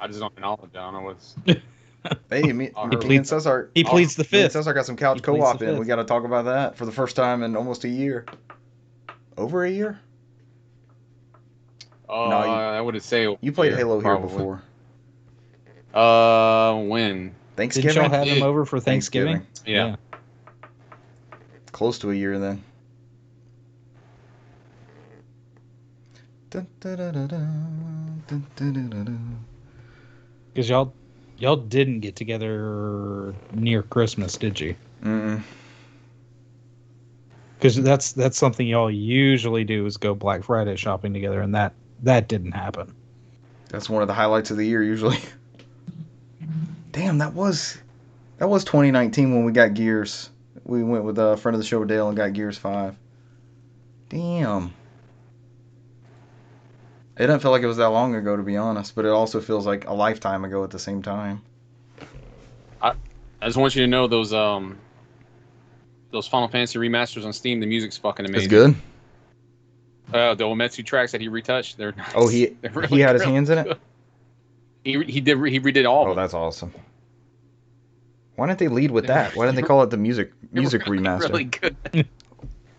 I just don't know. I don't know what's. Hey, me and Cesar, He pleads the me and fifth. Cesar got some He couch pleads the co-op in. We fifth. got to talk about that for the first time in almost a year. Over a year? No, I would say you played here, Halo here probably. before. When? Didn't y'all Thanksgiving? have him over for Thanksgiving? Yeah. Close to a year then. Because y'all didn't get together near Christmas, did you? Mm-mm. Because that's something y'all usually do is go Black Friday shopping together, and that didn't happen. That's one of the highlights of the year usually. Damn, that was 2019 when we got Gears. We went with a friend of the show, Dale, and got Gears 5. Damn. It didn't feel like it was that long ago, to be honest, but it also feels like a lifetime ago at the same time. I just want you to know those Final Fantasy remasters on Steam. The music's fucking amazing. It's good. The Ometsu tracks that he retouched, they're nice. Oh, he had his hands in it. He redid all of them. Oh, that's awesome. Why didn't they lead with that? Why didn't they call it the music remaster? Really good.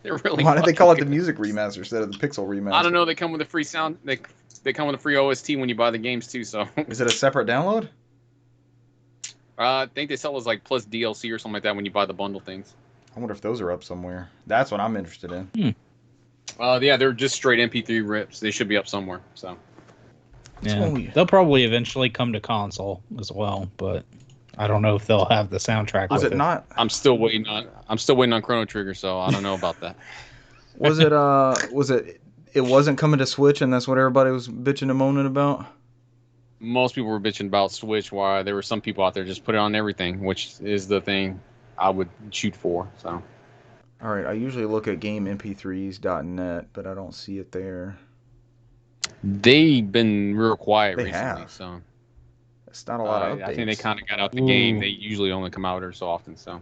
They're really. Why didn't they call it the good. music remaster instead of the pixel remaster? I don't know. They come with a free sound. They come with a free OST when you buy the games too. So. Is it a separate download? I think they sell as like plus DLC or something like that when you buy the bundle things. I wonder if those are up somewhere. That's what I'm interested in. Yeah, they're just straight MP3 rips. They should be up somewhere. So. Yeah, they'll probably eventually come to console as well, but I don't know if they'll have the soundtrack. Was it not? I'm still waiting on Chrono Trigger, so I don't know about that. Was it? It wasn't coming to Switch, and that's what everybody was bitching and moaning about. Most people were bitching about Switch, while there were some people out there just put it on everything, which is the thing I would shoot for. So. All right, I usually look at GameMP3s.net, but I don't see it there. They've been real quiet They recently, have. so it's not a lot of updates. I think they kind of got out the game. They usually only come out every so often. So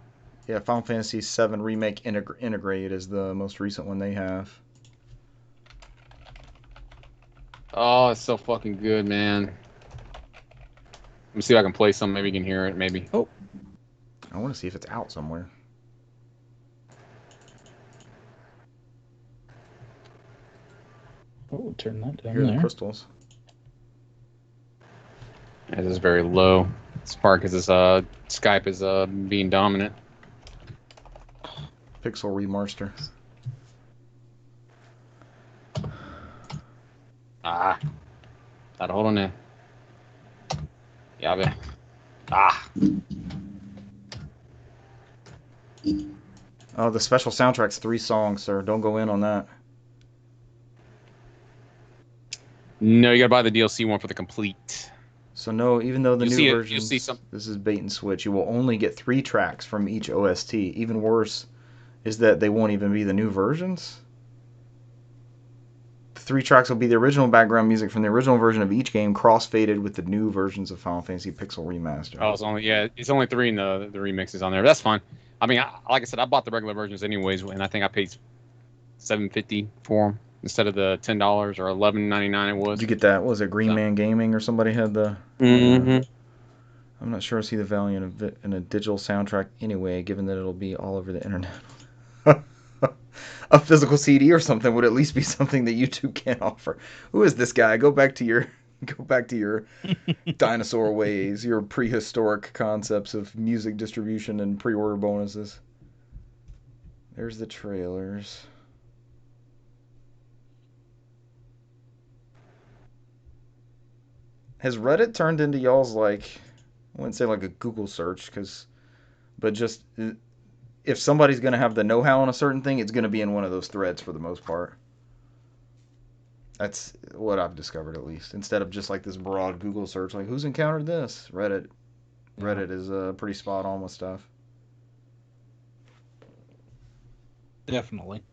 yeah, Final Fantasy VII Remake Integrate is the most recent one they have. Oh, it's so fucking good, man. Let me see if I can play some. Maybe you can hear it. Maybe. Oh, I want to see if it's out somewhere. Oh, turn that down Hear there. the crystals. It is very low. It's part because Skype is being dominant. Pixel remaster. Gotta hold on there. Yeah, bet. Oh, the special soundtrack's 3 songs, sir. Don't go in on that. No, you gotta buy the DLC one for the complete. So no, even though the new version, you'll see some. This is bait and switch. You will only get 3 tracks from each OST. Even worse is that they won't even be the new versions. The 3 tracks will be the original background music from the original version of each game, cross-faded with the new versions of Final Fantasy Pixel Remaster. Oh, it's only 3 in the remixes on there. That's fine. I mean, like I said, I bought the regular versions anyways, and I think I paid $7.50 for them instead of the $10 or $11.99 it was. Did you get that? What was it Green Man Gaming or somebody had the? Mm-hmm. I'm not sure I see the value in a digital soundtrack anyway, given that it'll be all over the internet. A physical CD or something would at least be something that YouTube can't offer. Who is this guy? Go back to your dinosaur ways, your prehistoric concepts of music distribution and pre-order bonuses. There's the trailers. Has Reddit turned into y'all's, like, I wouldn't say like a Google search, but just if somebody's going to have the know-how on a certain thing, it's going to be in one of those threads for the most part. That's what I've discovered, at least. Instead of just like this broad Google search, like who's encountered this? Reddit is pretty spot on with stuff. Definitely.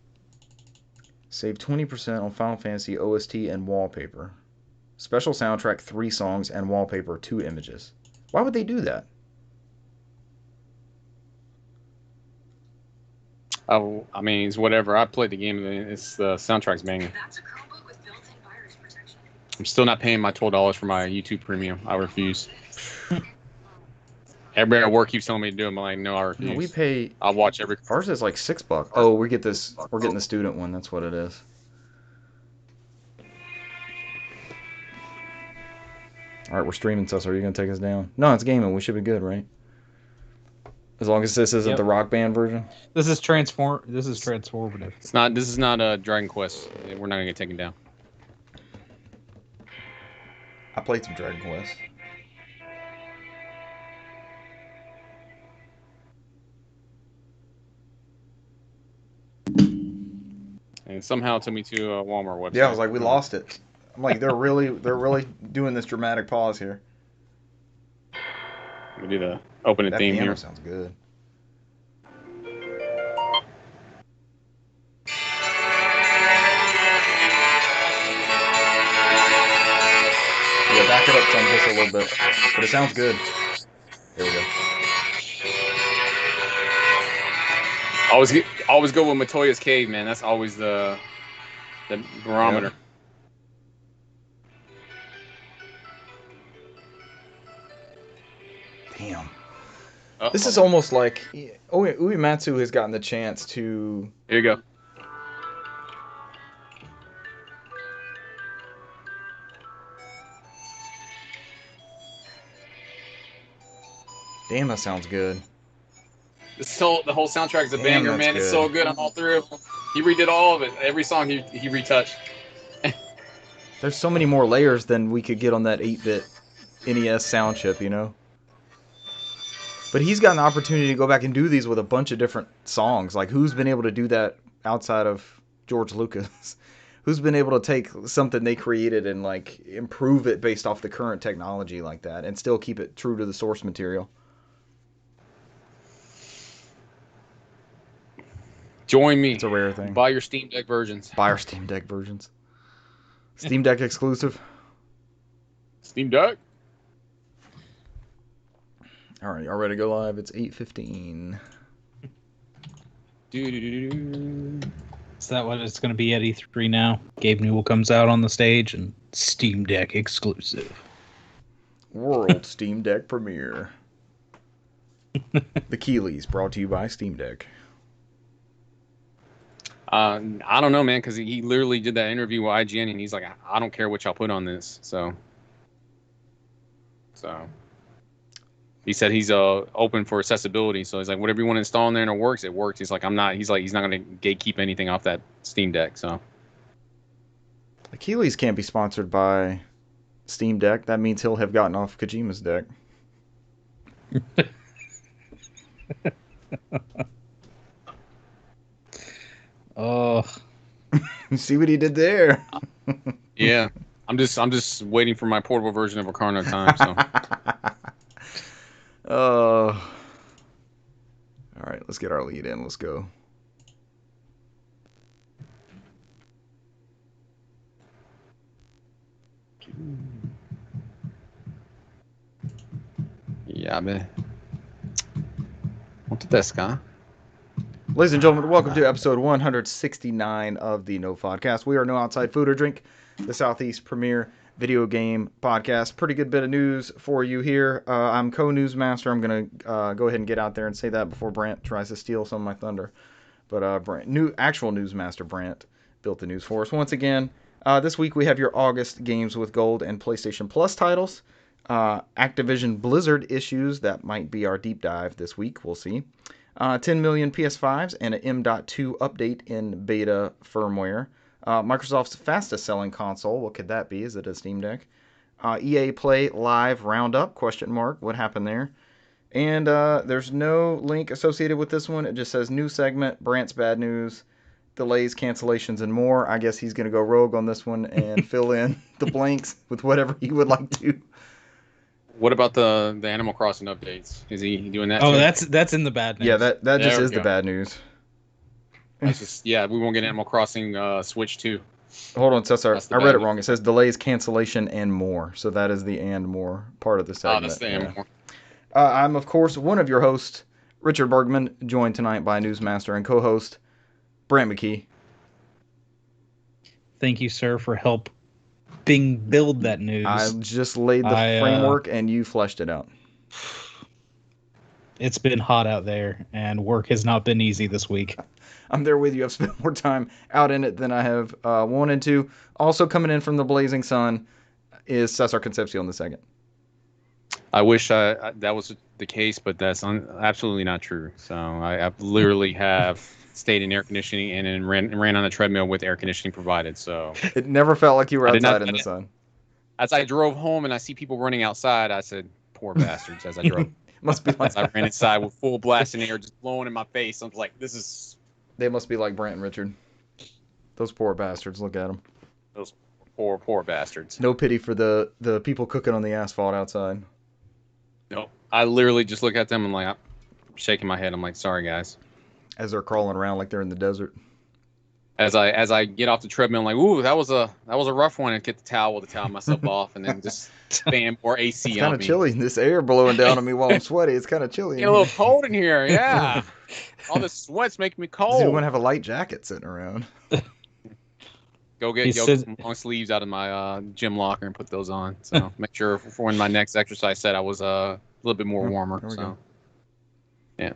Save 20% on Final Fantasy OST and wallpaper. Special soundtrack 3 songs and wallpaper 2 images. Why would they do that? Oh, I mean, it's whatever. I played the game. It's the soundtrack's banging. That's a Chromebook with built-in virus protection. I'm still not paying my $12 for my YouTube Premium. I refuse. Everybody at work keeps telling me to do it. I'm like, no, I refuse. No, we pay. I'll watch every. Ours is like $6. Oh, we get this. We're getting the student one. That's what it is. All right, we're streaming, so are you gonna take us down? No, it's gaming. We should be good, right? As long as this isn't the Rock Band version. This is transformative. It's not. This is not a Dragon Quest. We're not gonna get taken down. I played some Dragon Quest. And somehow it took me to a Walmart website. Yeah, I was like, we lost it. I'm like, they're really doing this dramatic pause here. We do the opening theme here. That sounds good. Yeah, back it up some just a little bit, but it sounds good. There we go. Always go with Matoya's Cave, man. That's always the barometer. Damn. Uh-oh. This is almost like Uematsu has gotten the chance to. Here you go. Damn, that sounds good. The whole soundtrack is a banger, man. Good. It's so good on all three of them. He redid all of it. Every song he retouched. There's so many more layers than we could get on that 8-bit NES sound chip, you know? But he's got an opportunity to go back and do these with a bunch of different songs. Like, who's been able to do that outside of George Lucas? Who's been able to take something they created and, like, improve it based off the current technology like that and still keep it true to the source material? Join me. It's a rare thing. Buy your Steam Deck versions. Buy our Steam Deck versions. Steam Deck exclusive. Steam Deck. All right, y'all ready to go live? It's 8:15. Is that what it's going to be at E3 now? Gabe Newell comes out on the stage and Steam Deck exclusive. World Steam Deck premiere. The Keeleys, brought to you by Steam Deck. I don't know, man, because he literally did that interview with IGN, and he's like, I don't care what y'all put on this. So he said he's open for accessibility. So he's like, whatever you want to install in there and it works, it works. He's like, he's not going to gatekeep anything off that Steam Deck. So the Keeleys can't be sponsored by Steam Deck. That means he'll have gotten off Kojima's deck. Oh, see what he did there? Yeah, I'm just waiting for my portable version of Ocarina of Time. So, all right, let's get our lead in. Let's go. yeah, man. What's this guy? Ladies and gentlemen, welcome to episode 169 of the NOFODcast. We are No Outside Food or Drink, the Southeast premier video game podcast. Pretty good bit of news for you here. I'm co-newsmaster. I'm going to go ahead and get out there and say that before Brant tries to steal some of my thunder. But actual newsmaster Brant built the news for us. Once again, this week we have your August Games with Gold and PlayStation Plus titles. Activision Blizzard issues, that might be our deep dive this week. We'll see. 10 million PS5s and an M.2 update in beta firmware. Microsoft's fastest selling console, what could that be? Is it a Steam Deck? EA Play Live Roundup, ? What happened there? And there's no link associated with this one. It just says new segment, Brant's bad news, delays, cancellations, and more. I guess he's going to go rogue on this one and fill in the blanks with whatever he would like to. What about the Animal Crossing updates? Is he doing that? Oh, too? that's in the bad news. Yeah, that just is the bad news. That's just, we won't get Animal Crossing Switch 2. Hold on, Cesar. I read it wrong. It says delays, cancellation, and more. So that is the and more part of the segment. Oh, that's the and more. I'm, of course, one of your hosts, Richard Bergman, joined tonight by newsmaster and co-host Brant McKee. Thank you, sir, for help helping build that news. I just laid the framework and you fleshed it out. It's been hot out there, and work has not been easy this week. I'm there with you. I've spent more time out in it than I have wanted to. Also coming in from the blazing sun is Cesar Concepcion II. I wish that was the case, but that's absolutely not true. So I literally have stayed in air conditioning and then ran on a treadmill with air conditioning provided. So it never felt like you were outside in the sun. As I drove home and I see people running outside, I said, "Poor bastards!" As I drove. Must be like I ran inside with full blasting air just blowing in my face. I was like, "This is." They must be like Brant and Richard. Those poor bastards. Look at them. Those poor bastards. No pity for the people cooking on the asphalt outside. No, I literally just look at them and I'm shaking my head. I'm like, "Sorry, guys." As they're crawling around like they're in the desert. As I get off the treadmill, I'm like, "Ooh, that was a rough one." And get the towel to towel myself off, and then just fan more AC it's on me. Kind of chilly. This air blowing down on me while I'm sweaty. It's kind of chilly. It's a little cold in here. Yeah, all this sweat's making me cold. You want to have a light jacket sitting around. Go get some long sleeves out of my gym locker and put those on. So make sure for when my next exercise set, I was a little bit more warmer. So yeah,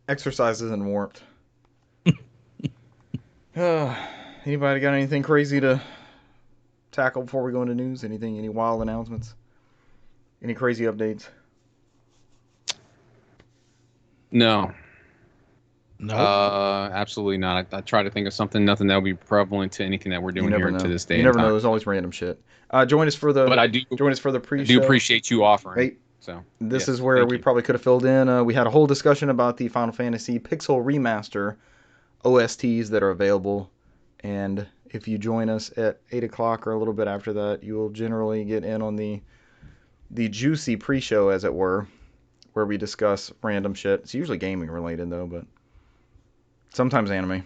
exercises and warmth. Anybody got anything crazy to tackle before we go into news? Any wild announcements? Any crazy updates? No. No. Absolutely not. I try to think of something, nothing that would be prevalent to anything that we're doing here to this day. You never know. There's always random shit. Join us for the. But I do. Join us for the pre-show. I do appreciate you offering. Hey, so this is where we probably could have filled in. We had a whole discussion about the Final Fantasy Pixel Remaster OSTs that are available, and if you join us at 8 o'clock or a little bit after that, you will generally get in on the juicy pre-show, as it were, where we discuss random shit. It's usually gaming related though, but sometimes anime.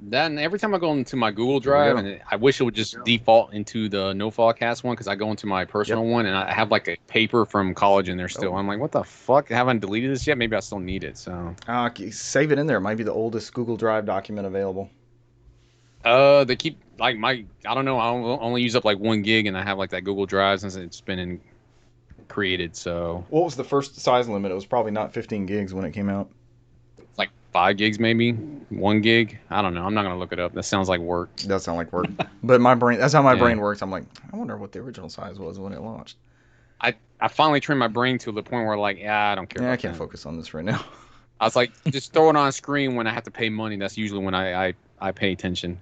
Then every time I go into my Google Drive, and I wish it would just default into the NOFODcast one, because I go into my personal one and I have like a paper from college in there still. I'm like, what the fuck? I haven't deleted this yet. Maybe I still need it. So save it in there. It might be the oldest Google Drive document available. They keep I don't know. I only use up like 1 gig, and I have like that Google Drive since it's been created. So what was the first size limit? It was probably not 15 gigs when it came out. Like 5 gigs, maybe 1 gig. I don't know. I'm not gonna look it up. That sounds like work. It does sound like work. But my brain, that's how my brain works. I'm like, I wonder what the original size was when it launched. I finally trained my brain to the point where I don't care. Yeah, I can't focus on this right now. I was like, just throw it on a screen when I have to pay money. That's usually when I pay attention.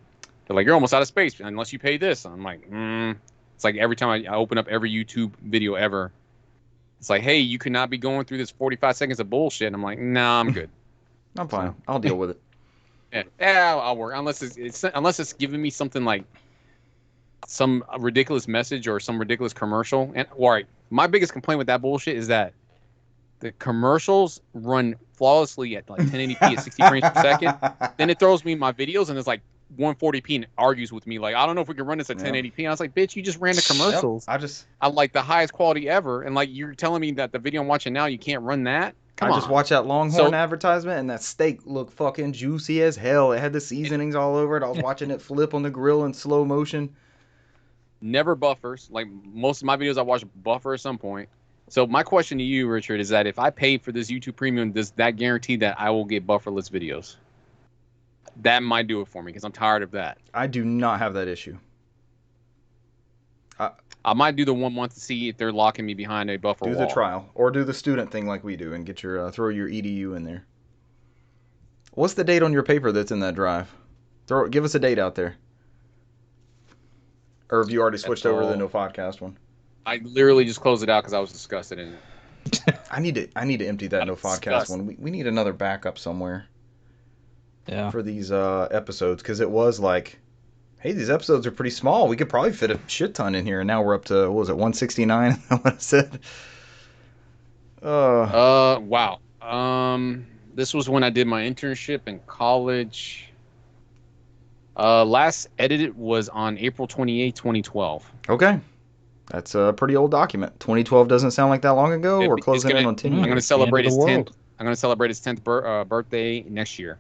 They're like, you're almost out of space unless you pay this. I'm like, It's like every time I open up every YouTube video ever, it's like, hey, you could not be going through this 45 seconds of bullshit. And I'm like, nah, I'm good. I'm fine. I'll deal with it. Yeah, I'll work. Unless it's giving me something like some ridiculous message or some ridiculous commercial. And all right, my biggest complaint with that bullshit is that the commercials run flawlessly at like 1080p at 60 frames per second. Then it throws me my videos and it's like 140p and argues with me like, I don't know if we can run this at 1080p. And I was like, bitch, you just ran the commercials. Yep. I like the highest quality ever, and like you're telling me that the video I'm watching now you can't run that. Come on. I just watched that Longhorn advertisement, and that steak looked fucking juicy as hell. It had the seasonings all over it. I was watching it flip on the grill in slow motion. Never buffers. Like most of my videos I watch buffer at some point. So my question to you, Richard, is that if I pay for this YouTube Premium, does that guarantee that I will get bufferless videos? That might do it for me because I'm tired of that. I do not have that issue. I might do the 1 month to see if they're locking me behind a buffer wall. Do the trial, or do the student thing like we do and get your throw your EDU in there. What's the date on your paper that's in that drive? Give us a date out there. Or have you already switched over to the NOFODcast one? I literally just closed it out because I was disgusted in it. I need to empty that NOFODcast one. We need another backup somewhere. Yeah. For these episodes, because it was like, hey, these episodes are pretty small. We could probably fit a shit ton in here, and now we're up to, what was it, 169? What I said. Wow. This was when I did my internship in college. Last edited was on April 28, 2012. Okay. That's a pretty old document. 2012 doesn't sound like that long ago. We're closing in on 10 years. I'm going to celebrate his 10th. I'm going to celebrate his 10th birthday next year.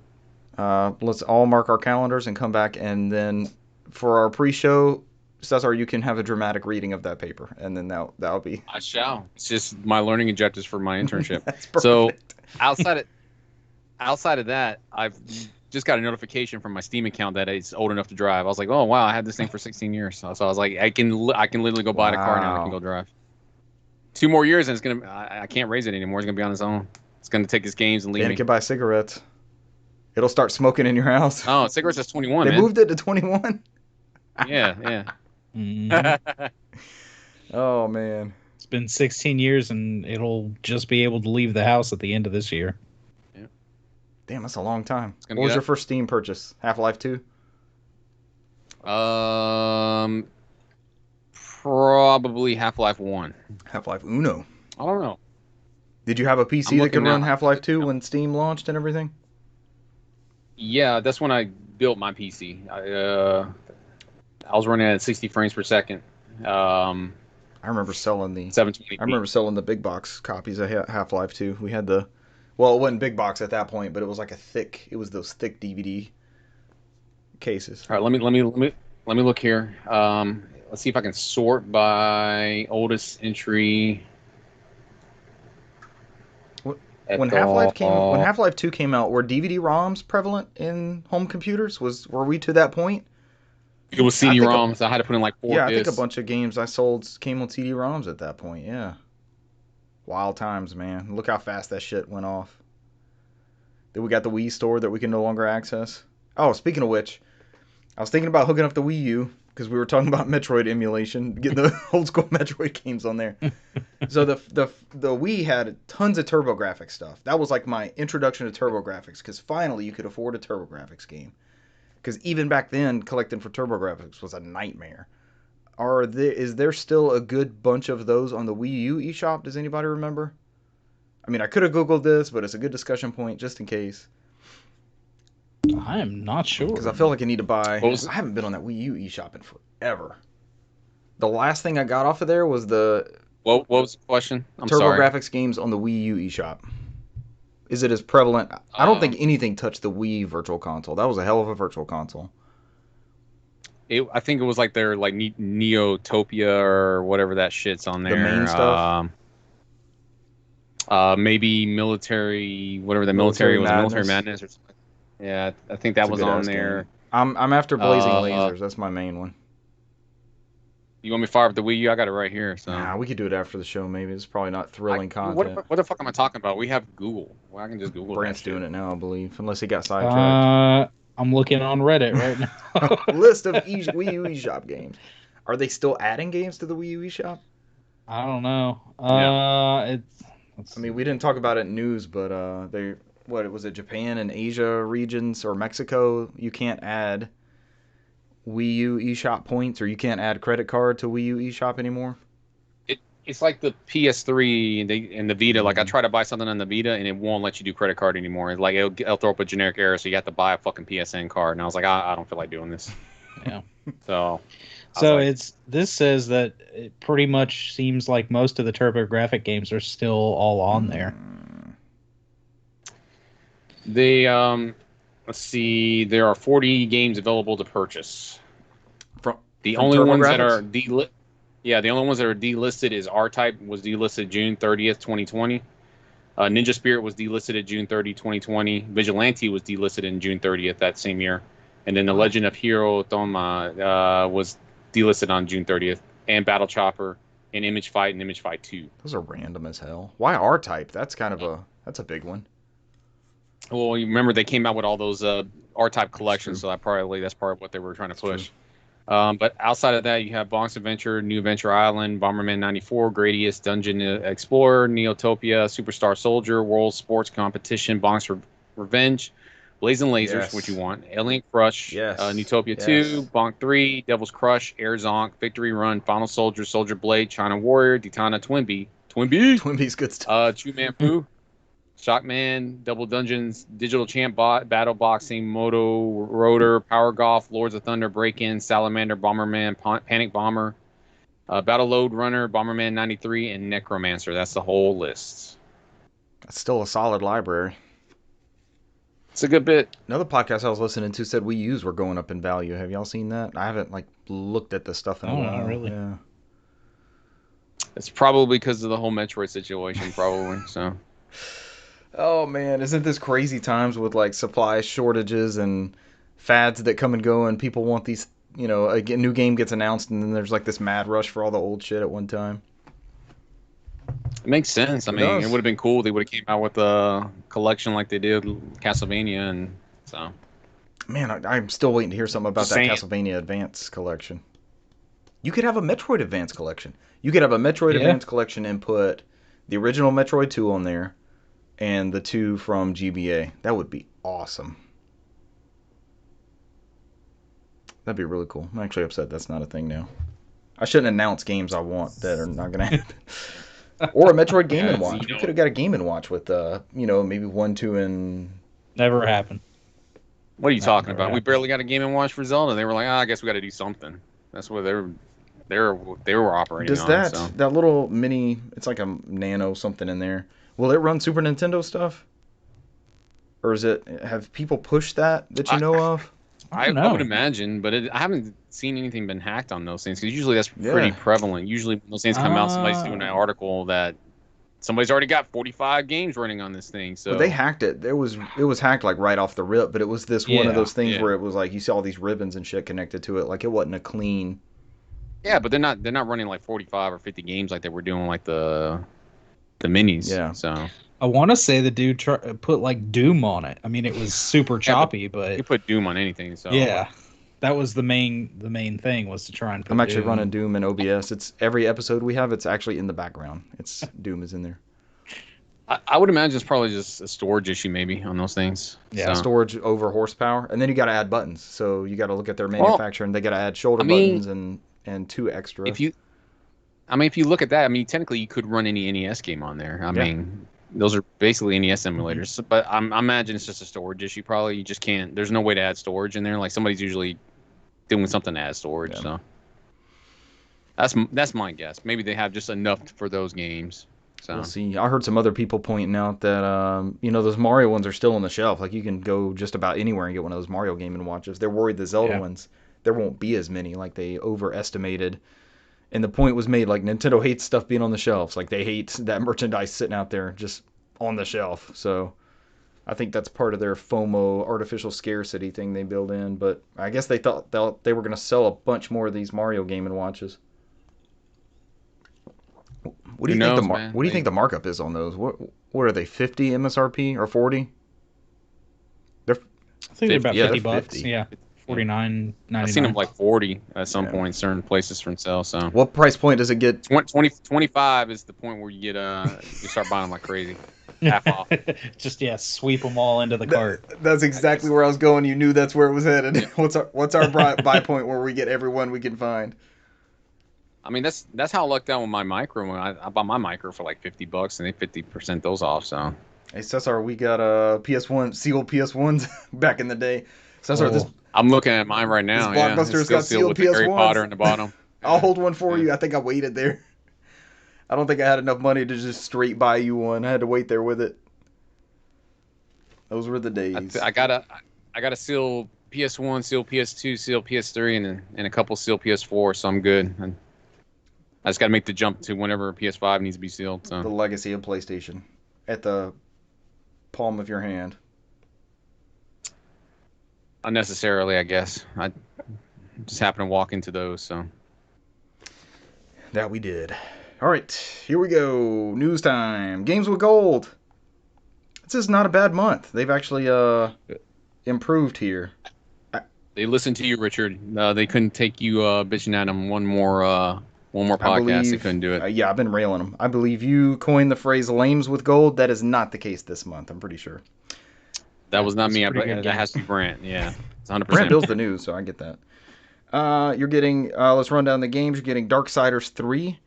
Let's all mark our calendars and come back, and then for our pre-show, Cesar, you can have a dramatic reading of that paper, and then that'll be. I shall. It's just my learning objectives for my internship. That's perfect. So outside of that, I've just got a notification from my Steam account that it's old enough to drive. I was like, oh wow, I had this thing for 16 years. So I was like, I can literally go buy a car now. I can go drive. 2 more years and it's gonna. I can't raise it anymore. It's gonna be on its own. It's gonna take its games and leave And me. it can buy cigarettes. It'll start smoking in your house. Oh, cigarettes is 21. They man. moved it to 21. Yeah. Mhm. Oh man. It's been 16 years, and it'll just be able to leave the house at the end of this year. Damn, that's a long time. gonna What was get your up. first Steam purchase? Half-Life 2? Probably Half-Life 1. Half-Life Uno. I don't know. Did you have a I'm PC that could looking run now. Half-Life 2 when Steam launched and everything? Yeah, that's when I built my PC. I was running at 60 frames per second. I remember selling the 720p. I remember selling the big box copies of Half-Life 2. We had the well, it wasn't big box at that point, but it was like it was those thick DVD cases. All right, let me look here. Let's see if I can sort by oldest entry. When Half-Life 2 came out, were DVD-ROMs prevalent in home computers? Were we to that point? It was CD-ROMs. I had to put in like 4 Yeah, I discs. think a bunch of games I sold came on CD-ROMs at that point. Yeah. Wild times, man. Look how fast that shit went off. Then we got the Wii store that we can no longer access. Oh, speaking of which, I was thinking about hooking up the Wii U because we were talking about Metroid emulation, getting the old school Metroid games on there. So the Wii had tons of TurboGrafx stuff. That was like my introduction to TurboGrafx because finally you could afford a TurboGrafx game. Because even back then, collecting for TurboGrafx was a nightmare. Is there still a good bunch of those on the Wii U eShop? Does anybody remember? I mean, I could have Googled this, but it's a good discussion point just in case. I am not sure. Because I feel like I need to buy. I haven't been on that Wii U eShop in forever. The last thing I got off of there was the What was the question? I'm sorry. TurboGrafx games on the Wii U eShop. Is it as prevalent? I don't think anything touched the Wii Virtual Console. That was a hell of a Virtual Console. I think it was like their like Neotopia or whatever that shit's on there. The main stuff. Maybe military, whatever the military was, Military Madness or something. Yeah, I think that was on there. Game. I'm after Blazing Lasers. That's my main one. You want me to fire up the Wii U? I got it right here. So nah, we could do it after the show. Maybe it's probably not thrilling content. What the fuck am I talking about? We have Google. Well, I can just Google. Brant's doing it now, I believe, unless he got sidetracked. I'm looking on Reddit right now. List of Wii U eShop games. Are they still adding games to the Wii U eShop? I don't know. I mean, we didn't talk about it in news, but what was it? Japan and Asia regions or Mexico? You can't add Wii U eShop points, or you can't add credit card to Wii U eShop anymore. It's like the PS3 and the Vita. Like I try to buy something on the Vita and it won't let you do credit card anymore. Like it'll throw up a generic error, so you have to buy a fucking PSN card. And I was like, I don't feel like doing this. Yeah. So this says that it pretty much seems like most of the TurboGrafx games are still all on there. Let's see. There are 40 games available to purchase. The from only ones that TurboGrafx? the only ones that are delisted is R-Type was delisted June 30th, 2020. Ninja Spirit was delisted at June 30, 2020. Vigilante was delisted in June 30th that same year. And then The Legend of Hero Toma was delisted on June 30th. And Battle Chopper and Image Fight and Image Fight 2. Those are random as hell. Why R-Type? That's kind of that's a big one. Well, you remember they came out with all those R-Type collections, so that's part of what they were trying to push. But outside of that, you have Bonk's Adventure, New Adventure Island, Bomberman 94, Gradius, Dungeon Explorer, Neotopia, Superstar Soldier, World Sports Competition, Bonk's Revenge, Blazing Lasers, which you want, Alien Crush, Neutopia 2, Bonk 3, Devil's Crush, Air Zonk, Victory Run, Final Soldier, Soldier Blade, China Warrior, Detana Twinbee, good stuff. Chu Man Fu, Shockman, Double Dungeons, Digital Champ Bot, Battle Boxing, Moto Rotor, Power Golf, Lords of Thunder, Break-In, Salamander, Bomberman, Panic Bomber, Battle Load Runner, Bomberman 93, and Necromancer. That's the whole list. That's still a solid library. It's a good bit. Another podcast I was listening to said Wii U's were going up in value. Have y'all seen that? I haven't like looked at the stuff in a Oh, while. not really. Yeah. It's probably because of the whole Metroid situation, probably. So Oh man, isn't this crazy times with like supply shortages and fads that come and go, and people want these, a new game gets announced and then there's like this mad rush for all the old shit at one time. it makes sense. I It mean, it does. would have been cool. They would have came out with a collection like they did Castlevania, and so Man, I'm still waiting to hear something about Just that saying. Castlevania Advance collection. You could have a Metroid Advance collection. You could have a Metroid Yeah. Advance collection and put the original Metroid 2 on there and the 2 from GBA. That would be awesome. That'd be really cool. I'm actually upset that's not a thing now. I shouldn't announce games I want that are not going to happen. Or a Metroid Game Yeah, & Watch. you We could have got a Game & Watch with, maybe 1, 2, and... Never happened. what are you That talking never about? We happened. barely got a Game and Watch for Zelda. They were like, I guess we got to do something. That's what they were operating Does on. that, So. that little mini, it's like a nano something in there, will it run Super Nintendo stuff? Or have people pushed that you know of? I I don't know. would imagine, but I haven't seen anything been hacked on those things because usually that's Yeah. pretty prevalent. Usually when those things come out, somebody's doing an Ah. article that somebody's already got 45 games running on this thing. So But they hacked it. It was hacked like right off the rip, but it was this one of Yeah, those things yeah. where it was like you saw all these ribbons and shit connected to it. Like it wasn't a clean. yeah, but they're not running like 45 or 50 games like they were doing like the minis. Yeah. So I want to say the dude put like Doom on it. I mean, it was super choppy, but you put Doom on anything. So yeah, that was the main thing was to try and put I'm actually Doom. running Doom in OBS. It's every episode we have. It's actually in the background. It's Doom is in there. I would imagine it's probably just a storage issue maybe on those things. Yeah. So. Storage over horsepower, and then you got to add buttons. So you got to look at their manufacturing. They got to add shoulder I mean, buttons and 2 extra. if you look at that, I mean, technically you could run any NES game on there. I mean, those are basically NES emulators. But I imagine it's just a storage issue. Probably you just can't. There's no way to add storage in there. Like somebody's usually doing something to add storage. Yeah. So that's my guess. Maybe they have just enough for those games. So We'll see. I heard some other people pointing out that those Mario ones are still on the shelf. Like you can go just about anywhere and get one of those Mario Game & Watches. They're worried the Zelda ones, there won't be as many. Like they overestimated. And the point was made, like Nintendo hates stuff being on the shelves. Like they hate that merchandise sitting out there just on the shelf. So I think that's part of their FOMO artificial scarcity thing they build in. But I guess they thought they were going to sell a bunch more of these Mario Game & Watches. What do you think man? What do you think the markup is on those? What are they? 50 MSRP or 40? I think they're about yeah, 50 they're bucks. 50. Yeah, 49.99. I've seen them like 40 at some Yeah. point in certain places from sale. So What price point does it get? 25 is the point where you get you start buying them like crazy. Half off. Just sweep them all into the cart. That's exactly where I was going. You knew that's where it was headed. Yeah. What's our buy point where we get everyone we can find? I mean, that's how I lucked out with my micro. When I bought my micro for like $50, and they 50% those off. So Hey Cesar, we got PS1 sealed PS1s back in the day. Cesar, this I'm looking at mine right now. This Yeah, Blockbuster's it's still got sealed sealed with the Harry PS1s. Potter in the bottom. I'll hold one for you. I think I waited there. I don't think I had enough money to just straight buy you one. I had to wait there with it. Those were the days. I got a seal PS1, seal PS2, seal PS3, and a couple seal PS4. So I'm good. And I just got to make the jump to whenever PS5 needs to be sealed. The So legacy of PlayStation at the palm of your hand. unnecessarily, I guess. I just happened to walk into those. So That we did. All right, here we go. News time. Games with Gold. This is not a bad month. They've actually improved here. they listened to you, Richard. They couldn't take you bitching at them one more I podcast. They believe- couldn't do it. Yeah, I've been railing them. I believe you coined the phrase "lames with gold." That is not the case this month. I'm pretty sure. That was not It's me. a pretty good That game. has to be Brant. Yeah, it's 100%. Brent builds the news, so I get that. You're getting. Let's run down the games. You're getting Darksiders 3,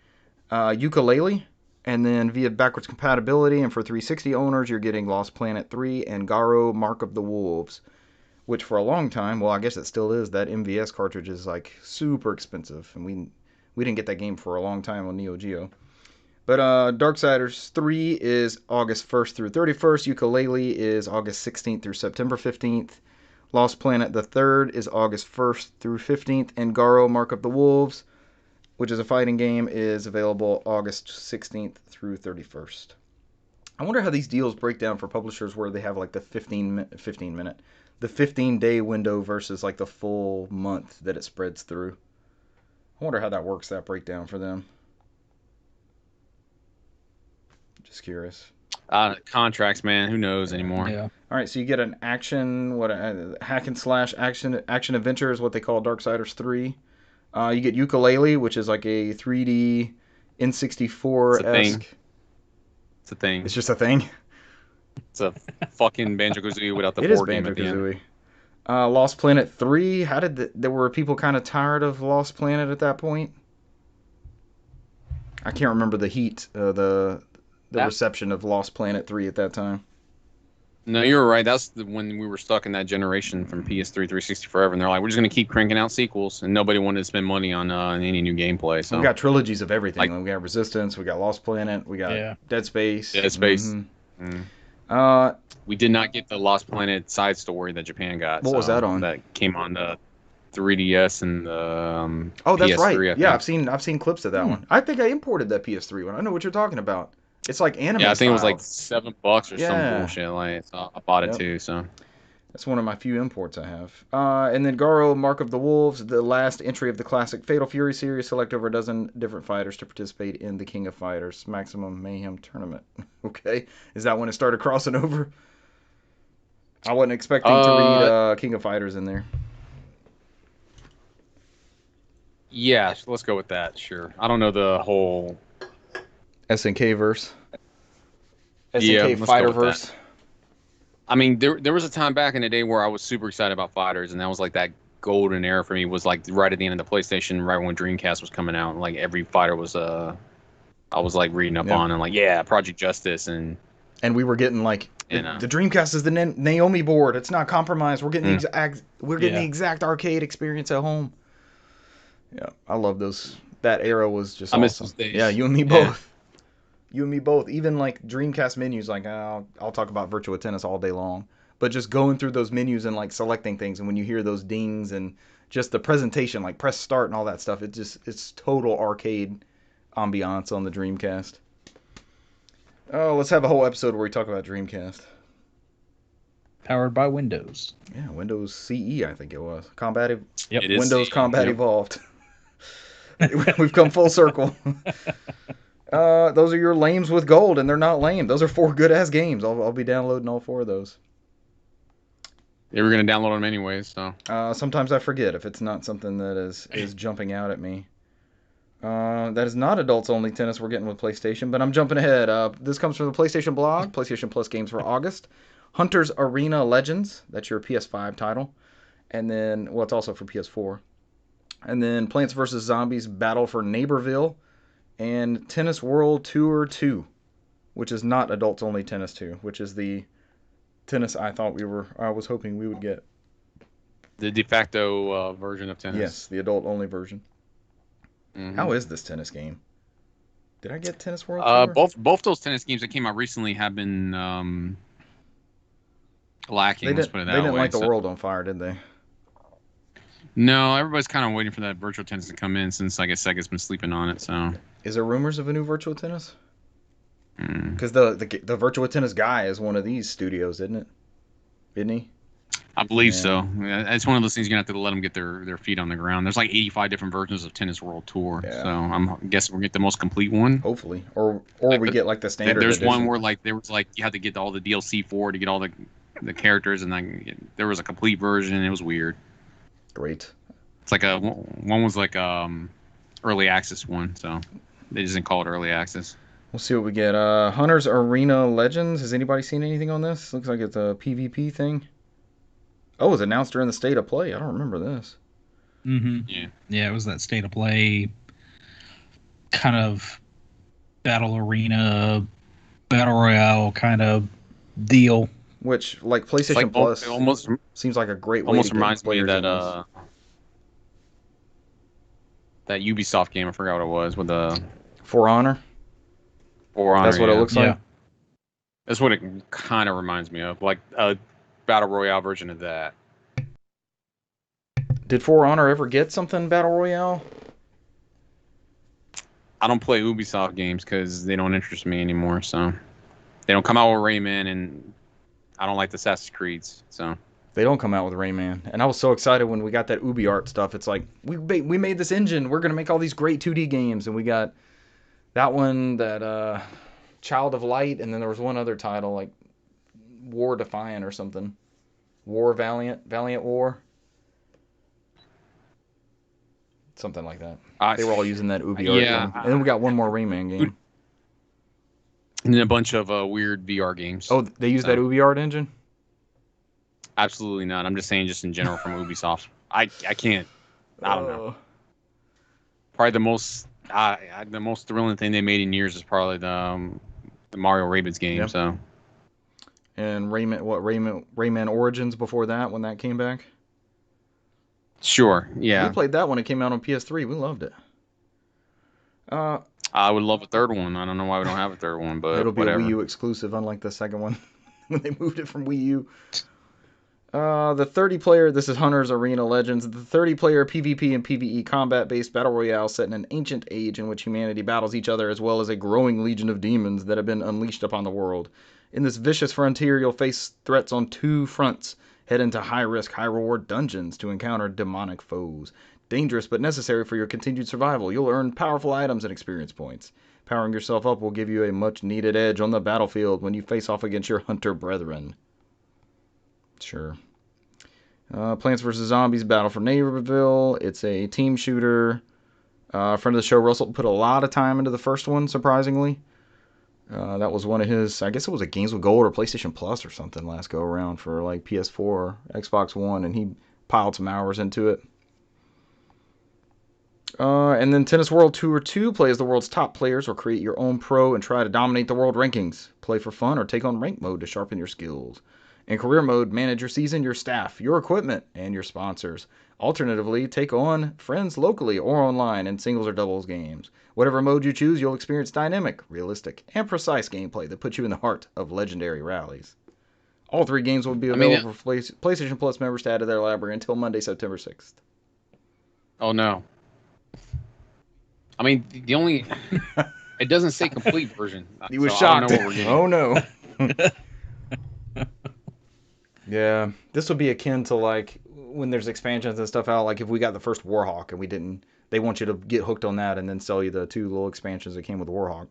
Ukulele, and then via backwards compatibility, and for 360 owners, you're getting Lost Planet 3 and Garo: Mark of the Wolves, which for a long time, well, I guess it still is. That MVS cartridge is like super expensive, and we didn't get that game for a long time on Neo Geo. But Darksiders 3 is August 1st through 31st. Yooka-Laylee is August 16th through September 15th. Lost Planet the 3rd is August 1st through 15th. And Garo Mark of the Wolves, which is a fighting game, is available August 16th through 31st. I wonder how these deals break down for publishers where they have like the 15-day window versus like the full month that it spreads through. I wonder how that works, that breakdown for them. Just curious. Contracts, man. Who knows anymore? Yeah. All right, so you get an hack and slash action adventure is what they call Darksiders 3. You get Yooka-Laylee, which is like a 3D N64-esque. It's a thing. It's just a thing. It's a fucking Banjo-Kazooie without the It is board game at the end. Banjo-Kazooie. Lost Planet 3. How did there were people kind of tired of Lost Planet at that point? I can't remember the heat, the reception of Lost Planet 3 at that time. No, you were right. That's when we were stuck in that generation from PS3, 360 forever, and they're like, we're just going to keep cranking out sequels, and nobody wanted to spend money on any new gameplay. So we got trilogies of everything. We got Resistance, we got Lost Planet, we got Dead Space. Dead Space. Mm-hmm. We did not get the Lost Planet side story that Japan got. What was that on? That came on the 3DS and the oh, that's PS3, right. Yeah, I've seen clips of that one. I think I imported that PS3 one. I know what you're talking about. It's like anime. Yeah, I think style. it was like $7 or some bullshit. Like, so I bought it too. So that's one of my few imports I have. And then Garo, Mark of the Wolves, the last entry of the classic Fatal Fury series. Select over a dozen different fighters to participate in the King of Fighters Maximum Mayhem Tournament. Okay, is that when it started crossing over? I wasn't expecting to read King of Fighters in there. Yeah, let's go with that. Sure. I don't know the whole SNK verse. SNK Fighter verse. I mean, there was a time back in the day where I was super excited about fighters, and that was like that golden era for me. Was like right at the end of the PlayStation, right when Dreamcast was coming out. And like every fighter was I was like reading up on, and like Project Justice, and we were getting like the Dreamcast is the Naomi board. It's not compromised. We're getting the exact arcade experience at home. Yeah, I love those. That era was just awesome. Miss those days. Yeah, you and me both. You and me both. Even like Dreamcast menus, like I'll talk about Virtua Tennis all day long. But just going through those menus and like selecting things, and when you hear those dings and just the presentation, like press start and all that stuff, it's total arcade ambiance on the Dreamcast. Oh, let's have a whole episode where we talk about Dreamcast. Powered by Windows. Yeah, Windows CE, I think it was. It is Windows CE. Combat Evolved. We've come full circle. Those are your lames with gold, and they're not lame. Those are 4 good-ass games. I'll be downloading all 4 of those. They were going to download them anyways, so. Sometimes I forget if it's not something that is jumping out at me. That is not adults-only tennis we're getting with PlayStation, but I'm jumping ahead. This comes from the PlayStation blog, PlayStation Plus games for August. Hunter's Arena Legends, that's your PS5 title. And then, well, it's also for PS4. And then Plants vs. Zombies Battle for Neighborville. And Tennis World Tour 2, which is not adults-only tennis 2, which is the tennis I was hoping we would get. The de facto version of tennis. Yes, the adult-only version. Mm-hmm. How is this tennis game? Did I get Tennis World Tour? Both those tennis games that came out recently have been lacking. Let's put it that way. They didn't light the world on fire, did they? No, everybody's kind of waiting for that virtual tennis to come in since I guess Sega's been sleeping on it. So, is there rumors of a new virtual tennis? Because the virtual tennis guy is one of these studios, isn't he? I believe so. It's one of those things you're gonna have to let them get their feet on the ground. There's like 85 different versions of Tennis World Tour, so I'm guessing we'll get the most complete one. Hopefully, or we get like the standard. There's edition. one where like there was like you had to get all the DLC for to get all the characters, and then there was a complete version. And it was weird. Great. It's like one was like early access one, so they just didn't call it early access. We'll see what we get. Hunter's Arena Legends. Has anybody seen anything on this? Looks like it's a PvP thing. Oh, it was announced during the State of Play. I don't remember this. Mm-hmm. Yeah, it was that State of Play kind of battle arena, battle royale kind of deal. Which, like PlayStation Plus, almost seems like a great way almost to reminds me of that that Ubisoft game. I forgot what it was with the For Honor. For Honor, That's what it looks like. That's what it kind of reminds me of, like a battle royale version of that. Did For Honor ever get something battle royale? I don't play Ubisoft games because they don't interest me anymore. So they don't come out with Rayman, and I don't like the Assassin's Creeds. So They don't come out with Rayman, and I was so excited when we got that Ubi art stuff. It's like we made this engine. We're gonna make all these great 2D games, and we got that one, that Child of Light, and then there was one other title like War Defiant or something. War Valiant War. Something like that. They were all using that Ubi art thing. And then we got one more Rayman game. And then a bunch of weird VR games. Oh, they use that Ubi art engine? Absolutely not. I'm just saying, just in general from Ubisoft. I can't. I don't know. Probably the most thrilling thing they made in years is probably the Mario Rabbids game. Yep. So. And Rayman Origins before that, when that came back? Sure, yeah. We played that when it came out on PS3. We loved it. I would love a third one. I don't know why we don't have a third one, but it'll be whatever. a Wii U exclusive, unlike the second one when they moved it from Wii U. The 30-player, this is Hunter's Arena Legends, the 30-player PvP and PvE combat-based battle royale set in an ancient age in which humanity battles each other as well as a growing legion of demons that have been unleashed upon the world. In this vicious frontier, you'll face threats on two fronts. Head into high-risk, high-reward dungeons to encounter demonic foes. Dangerous but necessary for your continued survival. You'll earn powerful items and experience points. Powering yourself up will give you a much-needed edge on the battlefield when you face off against your hunter brethren. Sure. Plants vs. Zombies Battle for Neighborville. It's a team shooter. Friend of the show, Russell, put a lot of time into the first one, surprisingly. That was one of his, I guess it was a Games with Gold or PlayStation Plus or something last go around for like PS4 or Xbox One, and he piled some hours into it. And then Tennis World Tour 2, play as the world's top players or create your own pro and try to dominate the world rankings. Play for fun or take on rank mode to sharpen your skills. In career mode, manage your season, your staff, your equipment, and your sponsors. Alternatively, take on friends locally or online in singles or doubles games. Whatever mode you choose, you'll experience dynamic, realistic, and precise gameplay that puts you in the heart of legendary rallies. All three games will be available for PlayStation Plus members to add to their library until Monday, September 6th. Oh, no. I mean, the only... it doesn't say complete version. He was shocked. I don't know what we're getting. Oh, no. Yeah, this would be akin to like when there's expansions and stuff out. Like if we got the first Warhawk and we didn't... They want you to get hooked on that and then sell you the two little expansions that came with Warhawk.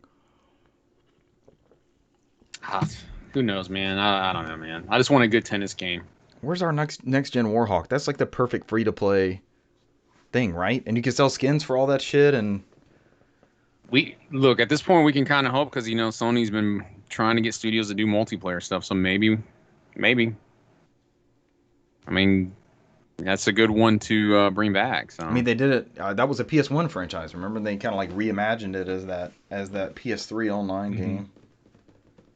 Who knows, man? I don't know, man. I just want a good tennis game. Where's our next gen Warhawk? That's like the perfect free to play thing, right? And you can sell skins for all that shit. And we look at this point, we can kind of hope because Sony's been trying to get studios to do multiplayer stuff. So maybe. I mean. That's a good one to bring back. So. I mean, they did it. That was a PS1 franchise. Remember, they kind of like reimagined it as that PS3 online game.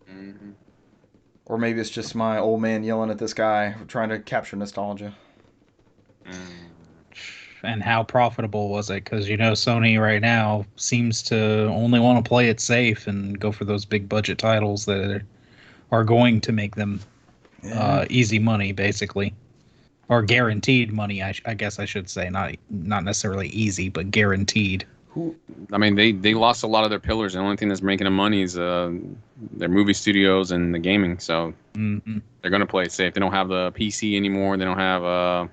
Mm-hmm. Or maybe it's just my old man yelling at this guy trying to capture nostalgia. And how profitable was it? Because Sony right now seems to only want to play it safe and go for those big budget titles that are going to make them easy money, basically. Or guaranteed money, I guess I should say. Not necessarily easy, but guaranteed. I mean, they lost a lot of their pillars. The only thing that's making them money is their movie studios and the gaming. So they're going to play it safe. They don't have the PC anymore. They don't have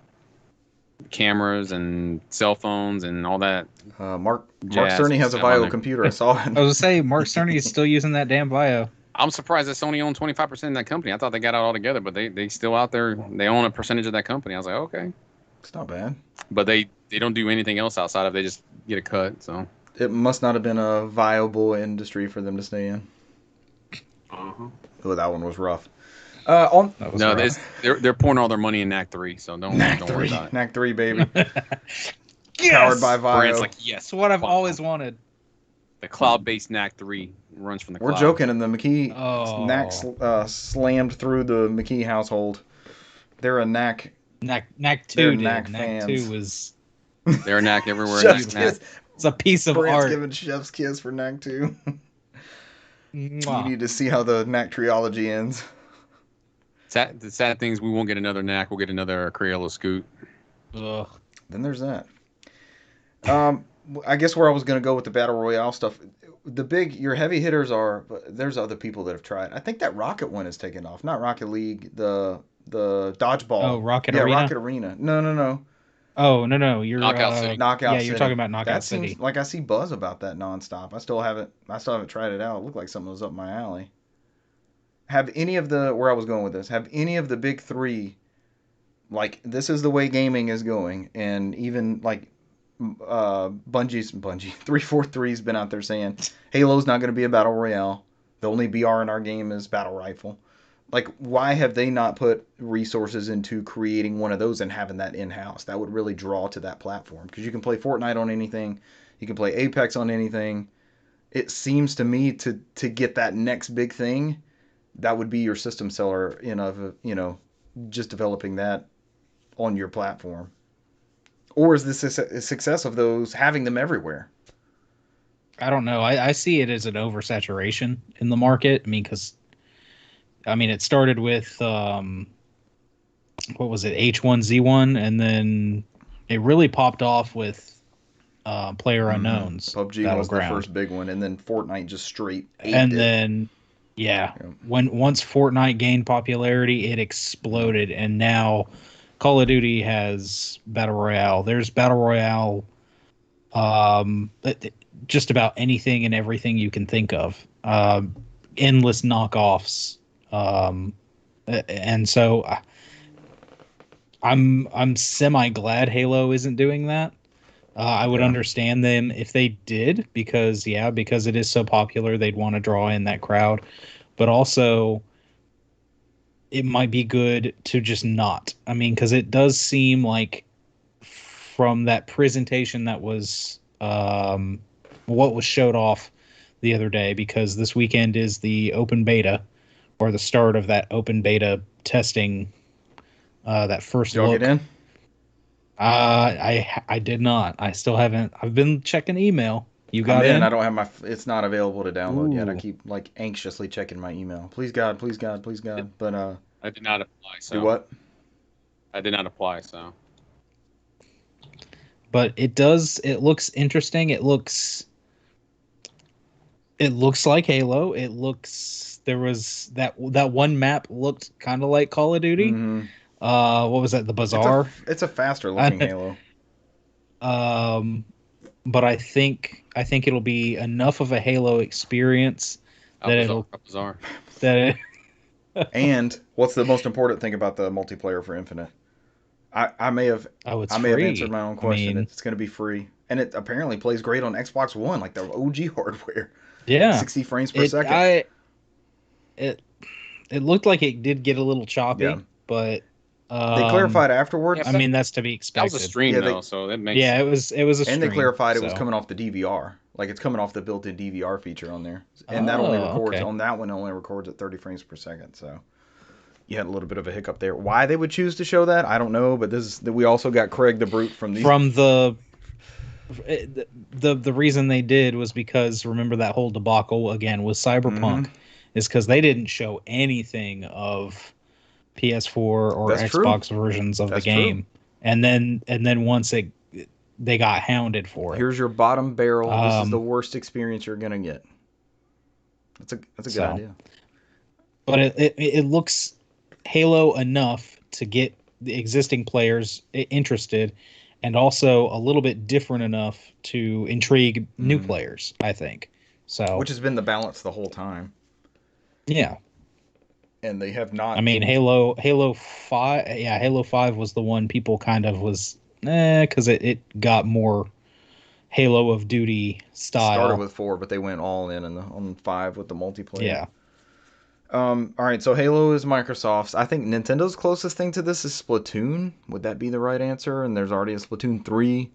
cameras and cell phones and all that. Mark Cerny has a VAIO computer. I saw it. I was going to say, Mark Cerny is still using that damn VAIO. I'm surprised that Sony owned 25% of that company. I thought they got it all together, but they still out there. They own a percentage of that company. I was like, okay. It's not bad. But they don't do anything else outside of they just get a cut. So it must not have been a viable industry for them to stay in. Uh-huh. Oh, that one was rough. They're pouring all their money in Knack 3, so don't worry about it. Knack 3, baby. Yes! Powered by VAIO. Brand's like, yes. That's what I've always wanted. The cloud-based Knack 3 runs from the cloud. We're joking, and the McKee Knack slammed through the McKee household. They're a Knack 2. They're Knack fans. Knack 2 was... They're a Knack everywhere. Chef's kiss. It's a piece of Brand's art. giving chef's kiss for Knack 2. You Mwah. need to see how the knack trilogy ends. The sad thing is we won't get another knack. We'll get another Crayola Scoot. Ugh. Then there's that. I guess where I was going to go with the Battle Royale stuff, your heavy hitters are, but there's other people that have tried. I think that Rocket one has taken off. Not Rocket League, the dodgeball. Oh, Rocket yeah, Arena? Rocket Arena. No. Oh, no. You're Knockout City. Knockout yeah, City. you're talking about Knockout that City. Seems like I see buzz about that nonstop. I still haven't tried it out. It looked like something was up my alley. Have any of the big three, like, this is the way gaming is going, and even like Bungie 343's been out there saying Halo's not going to be a battle royale. The only BR in our game is battle rifle. Like, why have they not put resources into creating one of those and having that in-house? That would really draw to that platform, because you can play Fortnite on anything, you can play Apex on anything. It seems to me to get that next big thing, that would be your system seller just developing that on your platform. Or is this a success of those having them everywhere? I don't know. I see it as an oversaturation in the market. It started with what was it, H1Z1, and then it really popped off with Player Unknowns. PUBG was the first big one, and then Fortnite just straight ate and it. then once Fortnite gained popularity, it exploded, and now Call of Duty has Battle Royale. There's Battle Royale, just about anything and everything you can think of. Endless knockoffs, and so I'm semi glad Halo isn't doing that. I would understand them if they did, because it is so popular, they'd want to draw in that crowd. But also, it might be good to just not. Because it does seem like, from that presentation that was what was showed off the other day, because this weekend is the open beta, or the start of that open beta testing, that first Did y'all look. get in? I did not. I still haven't. I've been checking email. You got I'm in. in? I don't have it's not available to download yet. I Ooh. keep anxiously checking my email. Please God. But I did not apply. So do what? I did not apply. So. But it does. It looks interesting. It looks like Halo. It looks. There was that one map looked kind of like Call of Duty. Mm-hmm. What was that? The Bazaar. It's a faster looking Halo. But I think it'll be enough of a Halo experience that Bizarre. And what's the most important thing about the multiplayer for Infinite? I may have answered my own question. It's going to be free, and it apparently plays great on Xbox One, like the OG hardware. Yeah, 60 frames per second. It looked like it did get a little choppy, but they clarified afterwards. Yeah, that's to be expected. That was a stream though, so that makes sense. it was a stream. And they clarified it was coming off the DVR. Like, it's coming off the built-in DVR feature on there. And that only records on that one, only records at 30 frames per second. So you had a little bit of a hiccup there. Why they would choose to show that, I don't know, but we also got Craig the Brute from the reason they did was because, remember that whole debacle again with Cyberpunk, is because they didn't show anything of PS4 or Xbox versions of the game. True. And then once they got hounded for it. Here's your bottom barrel. This is the worst experience you're gonna get. That's a good idea. But it looks Halo enough to get the existing players interested, and also a little bit different enough to intrigue new players, I think. So, which has been the balance the whole time. Yeah. And they have not. Halo 5. Yeah, Halo 5 was the one people kind of was because it got more Halo of Duty style. Started with 4, but they went all in on 5 with the multiplayer. Yeah. All right, so Halo is Microsoft's. I think Nintendo's closest thing to this is Splatoon. Would that be the right answer? And there's already a Splatoon 3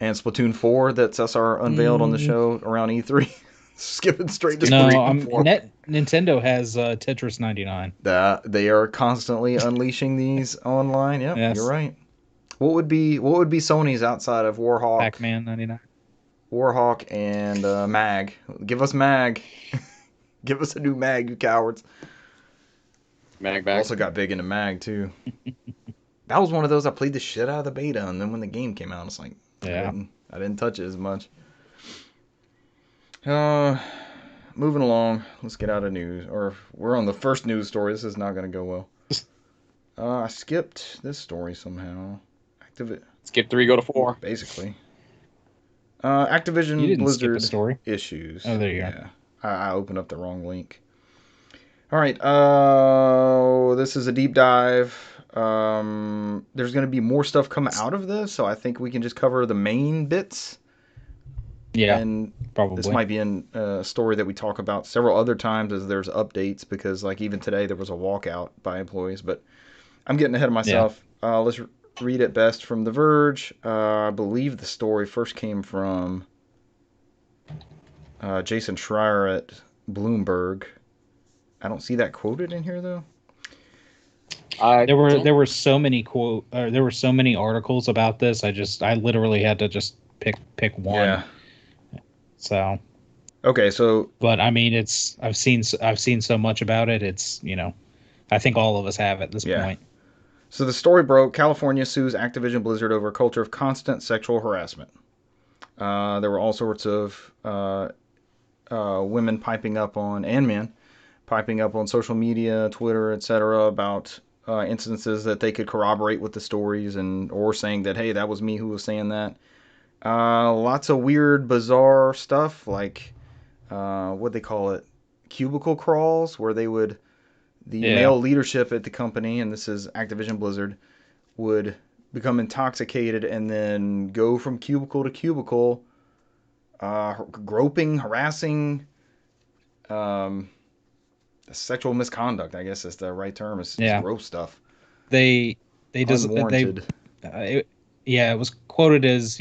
and Splatoon 4 that SSR unveiled on the show around E3. Skipping straight to Splatoon 4. Nintendo has Tetris 99. They are constantly unleashing these online. Yep, yes. You're right. What would be Sony's outside of Warhawk? Pac-Man 99. Warhawk and Mag. Give us Mag. Give us a new mag, you cowards. Mag back. Also got big into mag too. That was one of those I played the shit out of the beta, and then when the game came out, it's like Yeah. I didn't touch it as much. Moving along, let's get out of news. Or we're on the first news story. This is not going to go well. I skipped this story somehow. Skip 3, go to 4. Basically. You Activision didn't skip a Blizzard story. issues. Oh, there you go. I opened up the wrong link. All right. This is a deep dive. There's going to be more stuff coming out of this, so I think we can just cover the main bits. Yeah, and probably. This might be a story that we talk about several other times as there's updates, because like even today there was a walkout by employees, but I'm getting ahead of myself. Yeah. Let's read it best from The Verge. I believe the story first came from Jason Schreier at Bloomberg. I don't see that quoted in here though. There were so many there were so many articles about this. I literally had to just pick one. Yeah. So. Okay, so. But I mean, I've seen so much about it. It's, I think all of us have at this point. So the story broke. California sues Activision Blizzard over a culture of constant sexual harassment. There were all sorts of women piping up on, and men piping up on social media, Twitter, etc., about instances that they could corroborate with the stories, or saying that, hey, that was me who was saying that. Lots of weird, bizarre stuff, like what they call it, cubicle crawls, where the male leadership at the company, and this is Activision Blizzard, would become intoxicated and then go from cubicle to cubicle, groping, harassing, sexual misconduct, I guess is the right term. It's gross stuff. It was quoted as,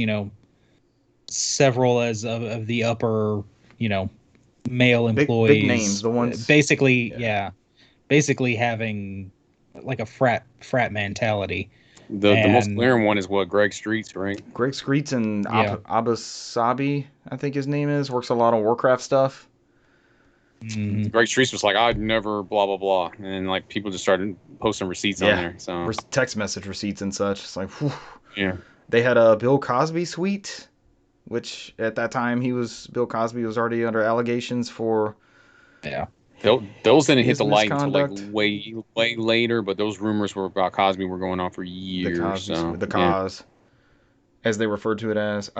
several of the upper, male employees. Big names, the ones. Basically having like a frat mentality. The most glaring one is what, Greg Streets, right? Greg Streets and Abasabi, I think his name is, works a lot on Warcraft stuff. Mm-hmm. Greg Streets was like, I'd never blah blah blah, and like people just started posting receipts on there. So text message receipts and such. It's like, whew. Yeah. They had a Bill Cosby suite, which at that time Bill Cosby was already under allegations for. Yeah. Those didn't hit the light until like way later, but those rumors were about Cosby were going on for years. The cause, as they referred to it as.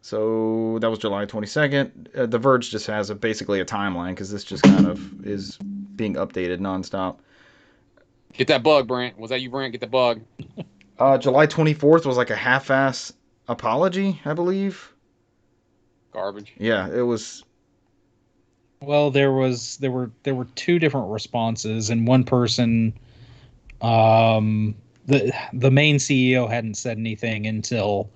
So that was July 22nd. The Verge just has basically a timeline, because this just kind of is being updated nonstop. Get that bug, Brant. Was that you, Brant? Get the bug. July 24th was like a half-ass apology, I believe. Garbage. Yeah, it was. Well, there were two different responses, and one person, the main CEO hadn't said anything until.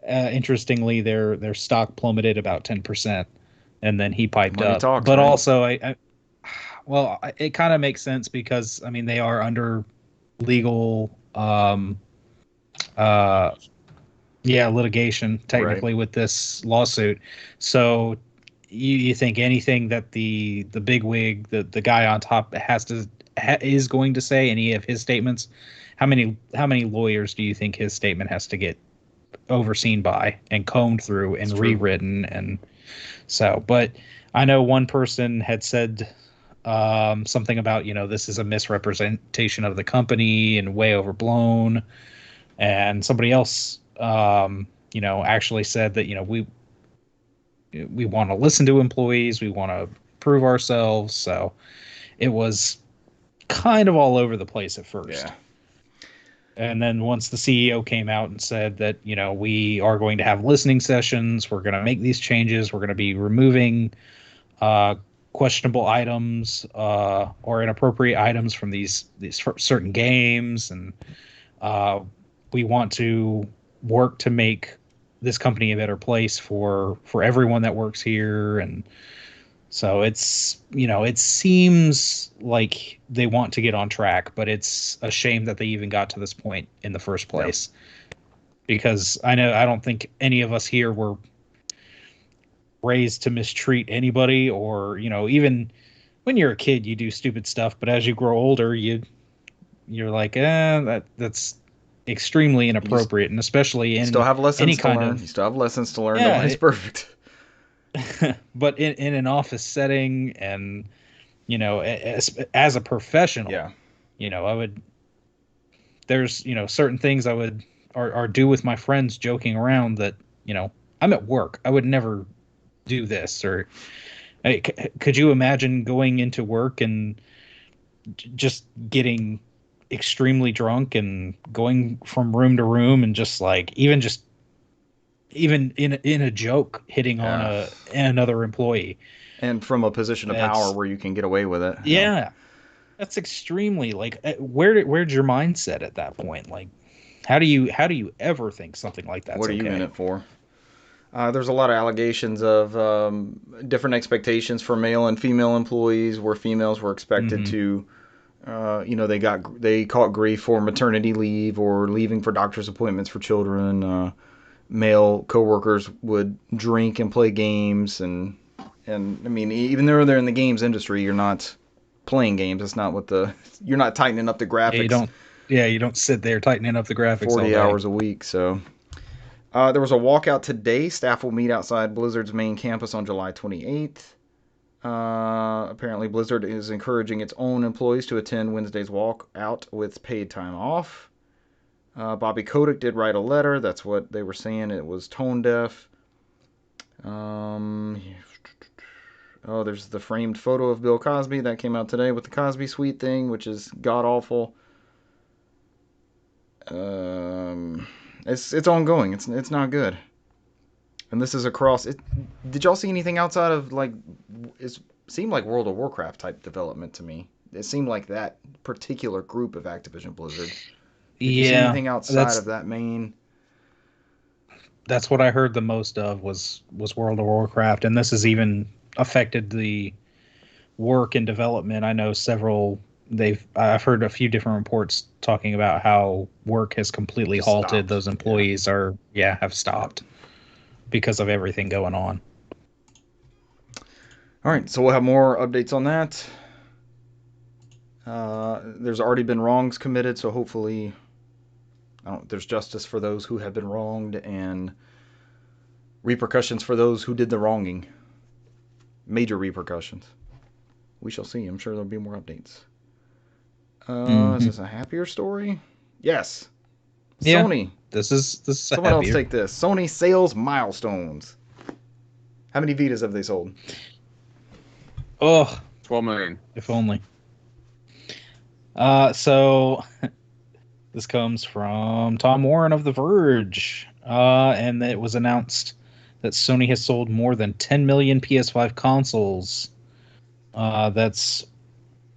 Interestingly, their stock plummeted about 10%, and then he piped up. Talks, but right? Also, it kind of makes sense, because I mean they are under legal, litigation technically, right, with this lawsuit. So you think anything that the bigwig, the guy on top is going to say, any of his statements, how many lawyers do you think his statement has to get overseen by and combed through and rewritten? And so, but I know one person had said something about, this is a misrepresentation of the company and way overblown, and somebody else actually said that we want to listen to employees, we want to prove ourselves. So it was kind of all over the place at first. Yeah. And then once the CEO came out and said that, we are going to have listening sessions, we're going to make these changes, we're going to be removing questionable items or inappropriate items from these certain games, and we want to work to make this company a better place for everyone that works here. And so it's, it seems like they want to get on track, but it's a shame that they even got to this point in the first place. Yep. Because I don't think any of us here were raised to mistreat anybody, or even when you're a kid you do stupid stuff, but as you grow older you're like, that's extremely inappropriate, and especially You in still have any lessons to kind learn. You of, still have lessons to learn. yeah, Nobody's perfect. but in an office setting, and as a professional, Yeah. I would, there's certain things I would or do with my friends joking around that I'm at work, I would never do this. Or could you imagine going into work and just getting extremely drunk and going from room to room and just like even in a joke hitting on Yeah. another employee? And from a position of power It's where you can get away with it. Yeah, that's extremely, like, where's your mindset at that point? Like, how do you ever think something like that's What are okay? you in it for? There's a lot of allegations of different expectations for male and female employees, where females were expected to, they caught grief for maternity leave or leaving for doctor's appointments for children. Male coworkers would drink and play games, and I mean, even though they're in the games industry, you're not playing games. It's not you're not tightening up the graphics. You don't sit there tightening up the graphics 40 all day. hours a week. So there was a walkout today. Staff will meet outside Blizzard's main campus on July 28th. Apparently, Blizzard is encouraging its own employees to attend Wednesday's walkout with paid time off. Bobby Kotick did write a letter. That's what they were saying. It was tone deaf. There's the framed photo of Bill Cosby that came out today with the Cosby Suite thing, which is god awful. It's ongoing. It's not good. And this is across. Did y'all see anything outside of, like, it seemed like World of Warcraft type development to me. It seemed like that particular group of Activision Blizzard. Did you see anything outside of that main? That's what I heard the most of was World of Warcraft, and this has even affected the work and development. I know I've heard a few different reports talking about how work has completely halted. Those employees have stopped because of everything going on. All right, so we'll have more updates on that. There's already been wrongs committed, so hopefully there's justice for those who have been wronged and repercussions for those who did the wronging. Major repercussions. We shall see. I'm sure there'll be more updates. Is this a happier story? Yes. Yeah, Sony. This is Someone else take this. Sony sales milestones. How many Vitas have they sold? Oh, 12 million. If only. So this comes from Tom Warren of The Verge, and it was announced that Sony has sold more than 10 million PS5 consoles. That's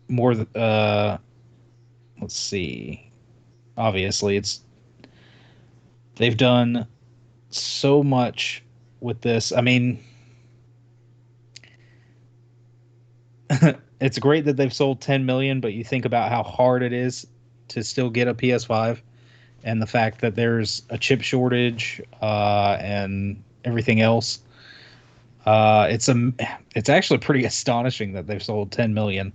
more than, let's see. Obviously, they've done so much with this. I mean, it's great that they've sold 10 million, but you think about how hard it is to still get a PS5, and the fact that there's a chip shortage and everything else. It's actually pretty astonishing that they've sold 10 million.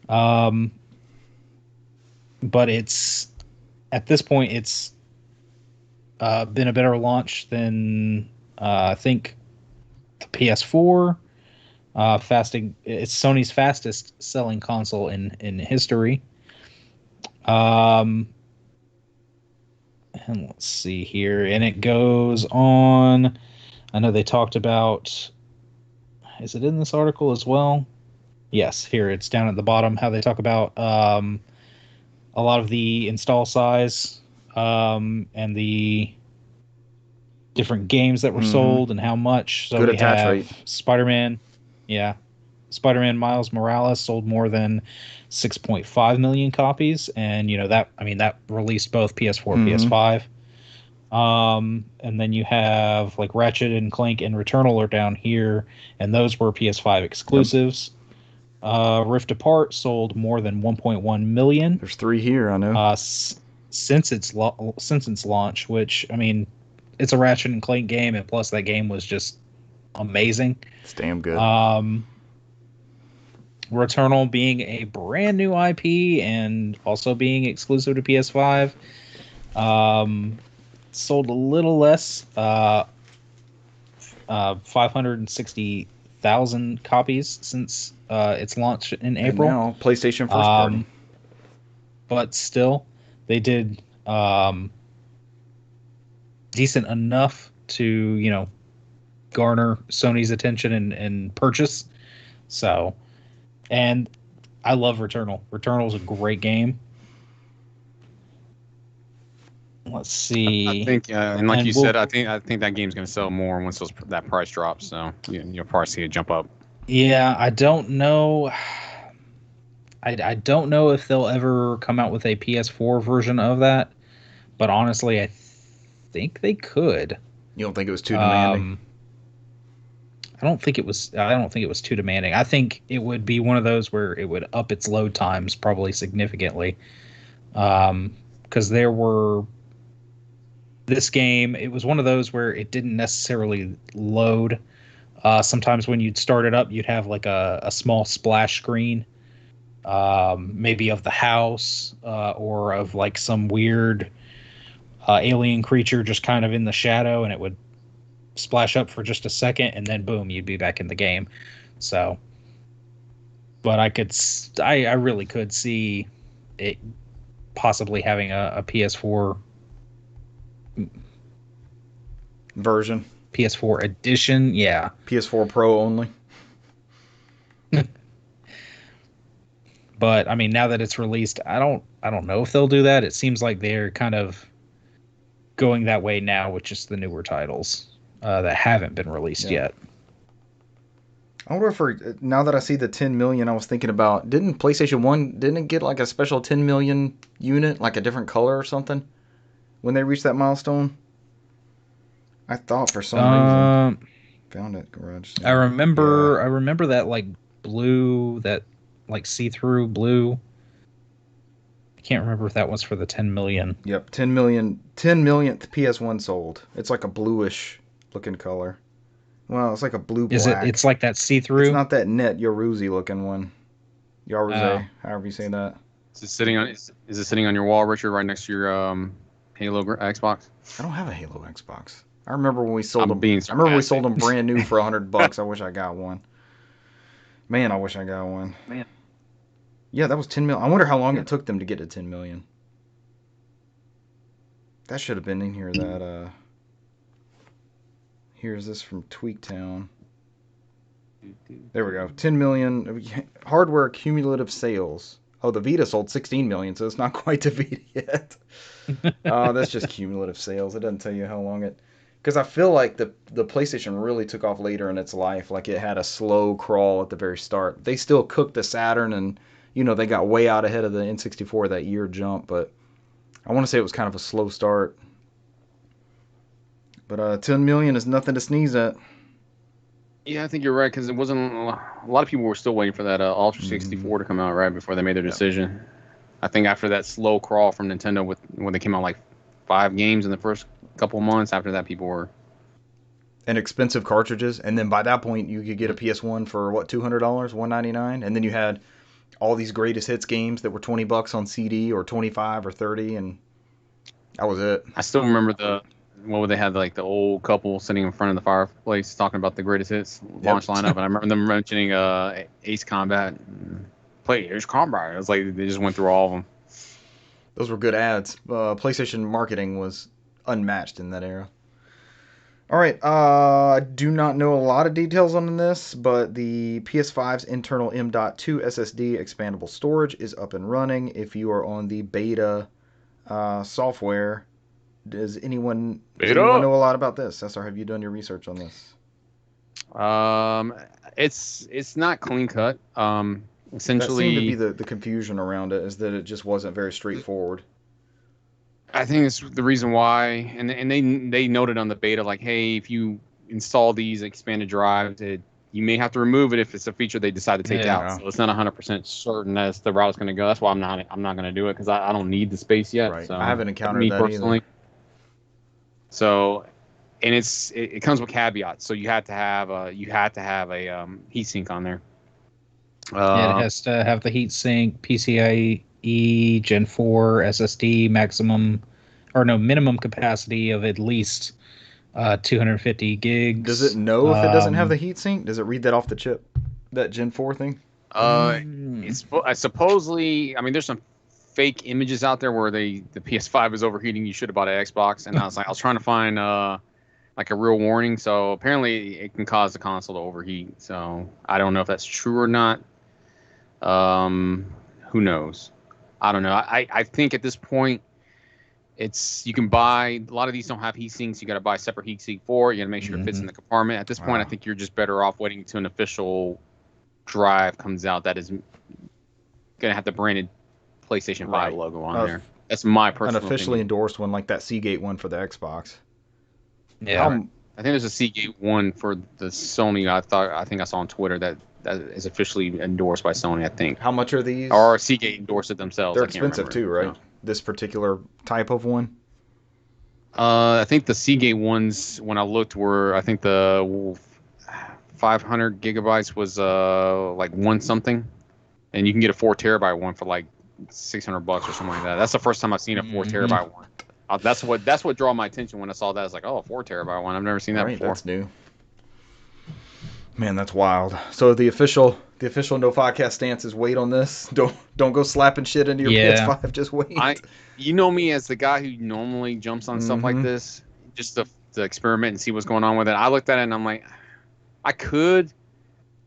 But it's, at this point, it's been a better launch than I think the PS4. It's Sony's fastest selling console in history. And let's see here, and it goes on. I know they talked about, is it in this article as well? Yes, here it's down at the bottom, how they talk about a lot of the install size and the different games that were sold and how much. So good we attach have rate. Spider-Man. Yeah. Spider-Man Miles Morales sold more than 6.5 million copies, and that released both PS4, PS5. And then you have like Ratchet and Clank and Returnal are down here, and those were PS5 exclusives. Rift Apart sold more than 1.1 million. There's 3 here, I know. Since its launch, which, I mean, it's a Ratchet and Clank game, and plus that game was just amazing. It's damn good. Returnal being a brand new IP and also being exclusive to PS5. Sold a little less, 560,000 copies since its launch in April. And now PlayStation first party. But still, they did decent enough to, garner Sony's attention and purchase. So, and I love Returnal. Returnal is a great game. Let's see. I think, and like you said, I think that game's going to sell more once that price drops. So you'll probably see it jump up. Yeah, I don't know. I don't know if they'll ever come out with a PS4 version of that, but honestly, I think they could. You don't think it was too demanding? I don't think it was too demanding. I think it would be one of those where it would up its load times probably significantly, because this game, it was one of those where it didn't necessarily load. Sometimes when you'd start it up, you'd have like a small splash screen, maybe of the house, or of like some weird alien creature just kind of in the shadow, and it would splash up for just a second, and then boom, you'd be back in the game. So, but I really could see it possibly having a PS4 version, PS4 edition, yeah. PS4 Pro only. But I mean, now that it's released, I don't know if they'll do that. It seems like they're kind of going that way now with just the newer titles that haven't been released yet. I wonder if now that I see the 10 million, I was thinking about, didn't PlayStation 1, didn't it get like a special 10 million unit, like a different color or something, when they reached that milestone? I thought for some reason. Found it, garage. I remember that like blue, that like see-through blue. I can't remember if that was for the 10 million. Yep, 10 millionth PS1 sold. It's like a bluish looking color. Well, it's like a blue black. Is it? It's like that see-through. It's not that net Yoruzi looking one. Yoruzi, however you say that. Is it sitting on your wall, Richard, right next to your Halo Xbox? I don't have a Halo Xbox. I remember when we sold them. I remember we sold them brand new for $100. I wish I got one. Man, I wish I got one. Man. Yeah, that was 10 million. I wonder how long it took them to get to 10 million. That should have been in here. That here's this from Tweaktown. There we go. 10 million hardware cumulative sales. Oh, the Vita sold 16 million, so it's not quite the Vita yet. That's just cumulative sales. It doesn't tell you how long it. Because I feel like the PlayStation really took off later in its life. Like it had a slow crawl at the very start. They still cooked the Saturn, and they got way out ahead of the N64 that year jump. But I want to say it was kind of a slow start. But 10 million is nothing to sneeze at. Yeah, I think you're right, because it wasn't a lot of people were still waiting for that Ultra 64 to come out right before they made their decision. I think after that slow crawl from Nintendo when they came out like 5 games in the first couple of months, after that people were. And expensive cartridges, and then by that point you could get a PS1 for what, $200, $199, and then you had all these greatest hits games that were $20 on CD or 25 or 30, and that was it. I still remember they had like the old couple sitting in front of the fireplace talking about the greatest hits launch lineup, and I remember them mentioning Ace Combat, play Ace Combat. It was like they just went through all of them. Those were good ads. PlayStation marketing was unmatched in that era. All right, I do not know a lot of details on this, but the PS5's internal M.2 SSD expandable storage is up and running. If you are on the beta software, does anyone know a lot about this? Cesar, have you done your research on this? It's not clean cut. Essentially, that seemed to be the confusion around it, is that it just wasn't very straightforward. I think it's the reason why, and they noted on the beta, like, hey, if you install these expanded drives, you may have to remove it if it's a feature they decide to take out. So it's not 100% certain that's the route it's going to go. That's why I'm not going to do it, because I don't need the space yet. Right. So, I haven't encountered that personally. either. So and it comes with caveats. So you had to have a heatsink on there. It has to have the heatsink, PCIe Gen 4 SSD minimum capacity of at least 250 gigs. Does it know if it doesn't have the heatsink? Does it read that off the chip? That Gen 4 thing? It's supposedly. I mean, there's some fake images out there where the PS5 is overheating. You should have bought an Xbox, and I was trying to find like a real warning. So apparently, it can cause the console to overheat. So I don't know if that's true or not. Who knows? I don't know. I think at this point, you can buy a lot of these don't have heat sinks. You got to buy a separate heat sink for it. You got to make sure it fits in the compartment. At this point, I think you're just better off waiting until an official drive comes out that is gonna have the branded PlayStation 5 logo on there. That's my personal an officially opinion. endorsed one, like that Seagate one for the Xbox. Yeah, I think there's a Seagate one for the Sony. I think I saw on Twitter that is officially endorsed by Sony. I think. How much are these? Or Seagate endorsed it themselves. They're I can't expensive too, right? No. This particular type of one. I think the Seagate ones, when I looked, were I think the 500 gigabytes was like one something, and you can get a 4 terabyte one for like $600 or something like that. That's the first time I've seen a 4 terabyte one. That's what drew my attention when I saw that. I was like, oh, a 4 terabyte one. I've never seen that before. That's new. Man, that's wild. So the official NOFODcast stance is wait on this. Don't go slapping shit into your PS5. Just wait. You know me as the guy who normally jumps on stuff like this, just to experiment and see what's going on with it. I looked at it and I'm like, I could.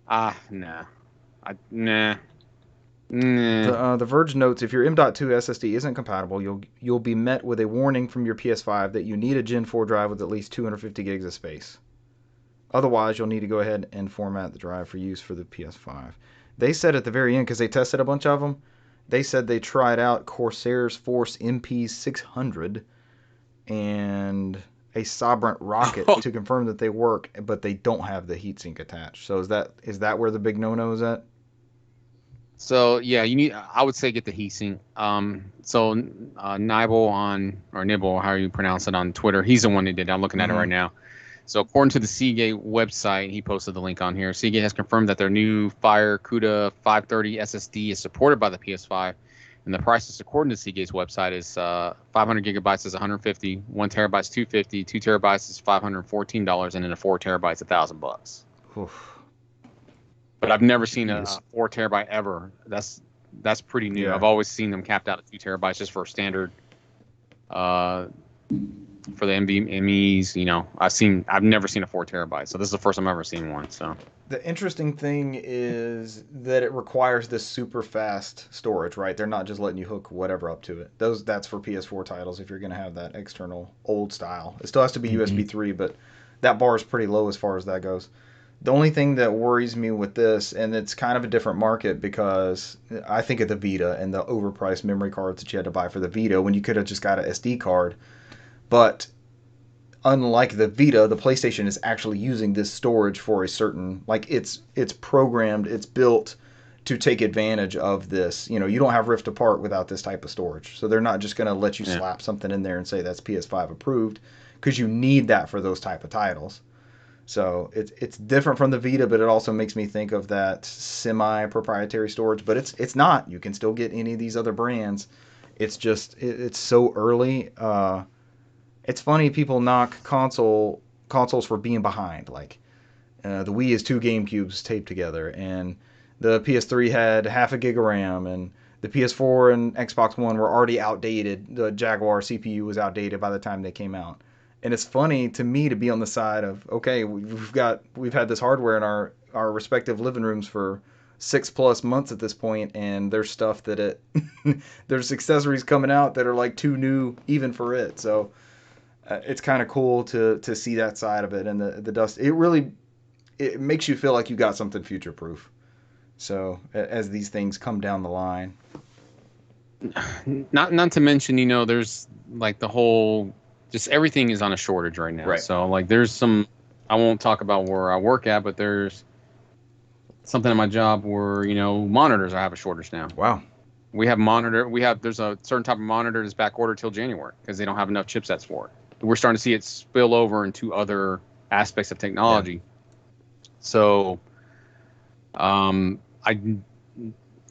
Nah. Nah. The Verge notes, if your M.2 SSD isn't compatible, you'll be met with a warning from your PS5 that you need a Gen 4 drive with at least 250 gigs of space. Otherwise, you'll need to go ahead and format the drive for use for the PS5. They said at the very end, because they tested a bunch of them, they said they tried out Corsair's Force MP600 and a Sobrent Rocket to confirm that they work, but they don't have the heatsink attached. So is that where the big no-no is at? So yeah, I would say get the heatsink. Nibble, how you pronounce it on Twitter, he's the one that did it. I'm looking at it right now. So according to the Seagate website, he posted the link on here. Seagate has confirmed that their new Fire CUDA 530 SSD is supported by the PS5, and the prices according to Seagate's website is 500 gigabytes is $150, 1 terabyte is $250, 2 terabytes is $514, and then a 4 terabyte is $1,000. But I've never seen a 4 terabyte ever. That's pretty new. Yeah. I've always seen them capped out at 2 terabytes just for standard. For the NVMEs, I've never seen a 4 terabyte, so this is the first time I've ever seen one. So the interesting thing is that it requires this super fast storage, right? They're not just letting you hook whatever up to it. That's for PS4 titles if you're going to have that external old style. It still has to be USB 3, but that bar is pretty low as far as that goes. The only thing that worries me with this, and it's kind of a different market because I think of the Vita and the overpriced memory cards that you had to buy for the Vita when you could have just got an SD card. But unlike the Vita, the PlayStation is actually using this storage for a certain, like it's programmed, it's built to take advantage of this. You don't have Rift Apart without this type of storage. So they're not just going to let you slap something in there and say that's PS5 approved, because you need that for those type of titles. So it's different from the Vita, but it also makes me think of that semi-proprietary storage. But it's not. You can still get any of these other brands. It's just it's so early. It's funny people knock consoles for being behind. Like the Wii is 2 GameCubes taped together, and the PS3 had half a gig of RAM, and the PS4 and Xbox One were already outdated. The Jaguar CPU was outdated by the time they came out. And it's funny to me to be on the side of, okay, we've had this hardware in our respective living rooms for 6+ months at this point, and there's stuff that there's accessories coming out that are like too new even for it. So it's kind of cool to see that side of it, and the dust. It makes you feel like you got something future proof. So as these things come down the line, not to mention, there's like the whole. Just everything is on a shortage right now. Right. So like there's some, I won't talk about where I work at, but there's something in my job where, monitors I have a shortage now. Wow. There's a certain type of monitor that's back ordered till January because they don't have enough chipsets for it. we're starting to see it spill over into other aspects of technology. So, it's going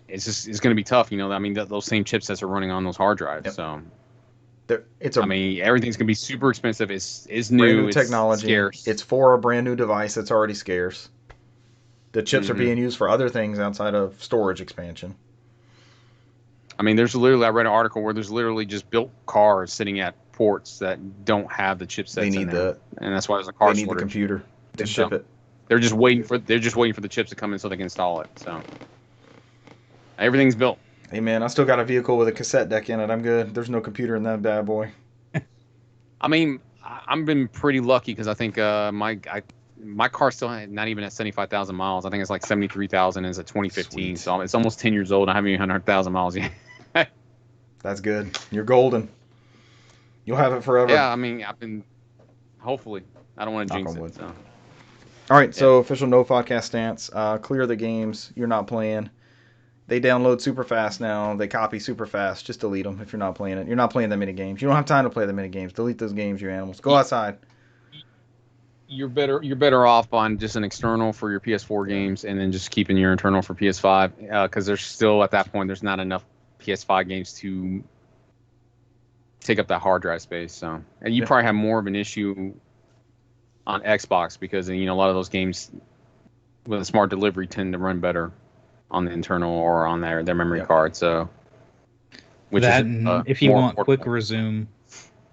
to be tough. I mean, those same chipsets are running on those hard drives. So, I mean, everything's going to be super expensive. It's new. Brand new technology. Scarce. It's for a brand new device that's already scarce. The chips are being used for other things outside of storage expansion. I mean, I read an article where there's literally just built cars sitting at ports that don't have the chipsets. They need that, and that's why there's a car. They need the computer to ship it. They're just waiting for the chips to come in so they can install it. So everything's built. Hey man, I still got a vehicle with a cassette deck in it. I'm good. There's no computer in that bad boy. I mean, I've been pretty lucky because I think my car's still not even at 75,000 miles. I think it's like 73,000. It's a 2015, Sweet. So it's almost 10 years old. I haven't even 100,000 miles yet. That's good. You're golden. You'll have it forever. Yeah, I mean, hopefully. I don't want to jinx it. So. All right, so official NOFODcast stance. Clear the games you're not playing. They download super fast now. They copy super fast. Just delete them if you're not playing it. You're not playing that many games. You don't have time to play that many games. Delete those games, you animals. Go outside. You're better off on just an external for your PS4 games and then just keeping your internal for PS5 because there's still at that point there's not enough PS5 games to take up that hard drive space. So and you probably have more of an issue on Xbox because a lot of those games with a smart delivery tend to run better on the internal or on their memory card. So if you want quick resume.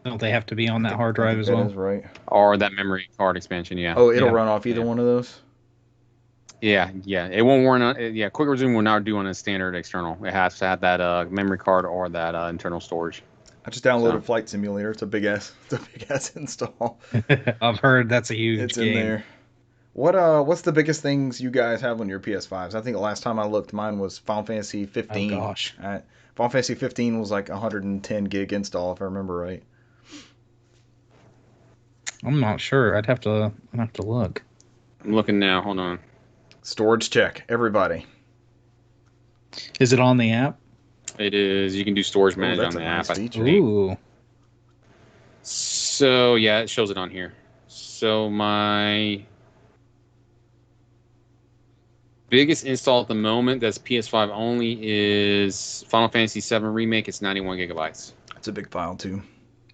Don't they have to be on that hard drive as well? That is right. Or that memory card expansion, yeah. Oh, it'll run off either one of those? Yeah. It won't run on... Yeah, Quick Resume will not do on a standard external. It has to have that memory card or that internal storage. I just downloaded Flight Simulator. It's a big ass install. I've heard that's a huge It's game. in there. What's the biggest things you guys have on your PS5s? I think the last time I looked, mine was Final Fantasy 15. Oh, gosh. Final Fantasy 15 was like 110 gig install, if I remember right. I'm not sure. I'd have to look. I'm looking now. Hold on. Storage check, everybody. Is it on the app? It is. You can do storage management on the app. Ooh. So yeah, it shows it on here. So my biggest install at the moment that's PS5 only is Final Fantasy 7 Remake. It's 91 gigabytes. That's a big file too.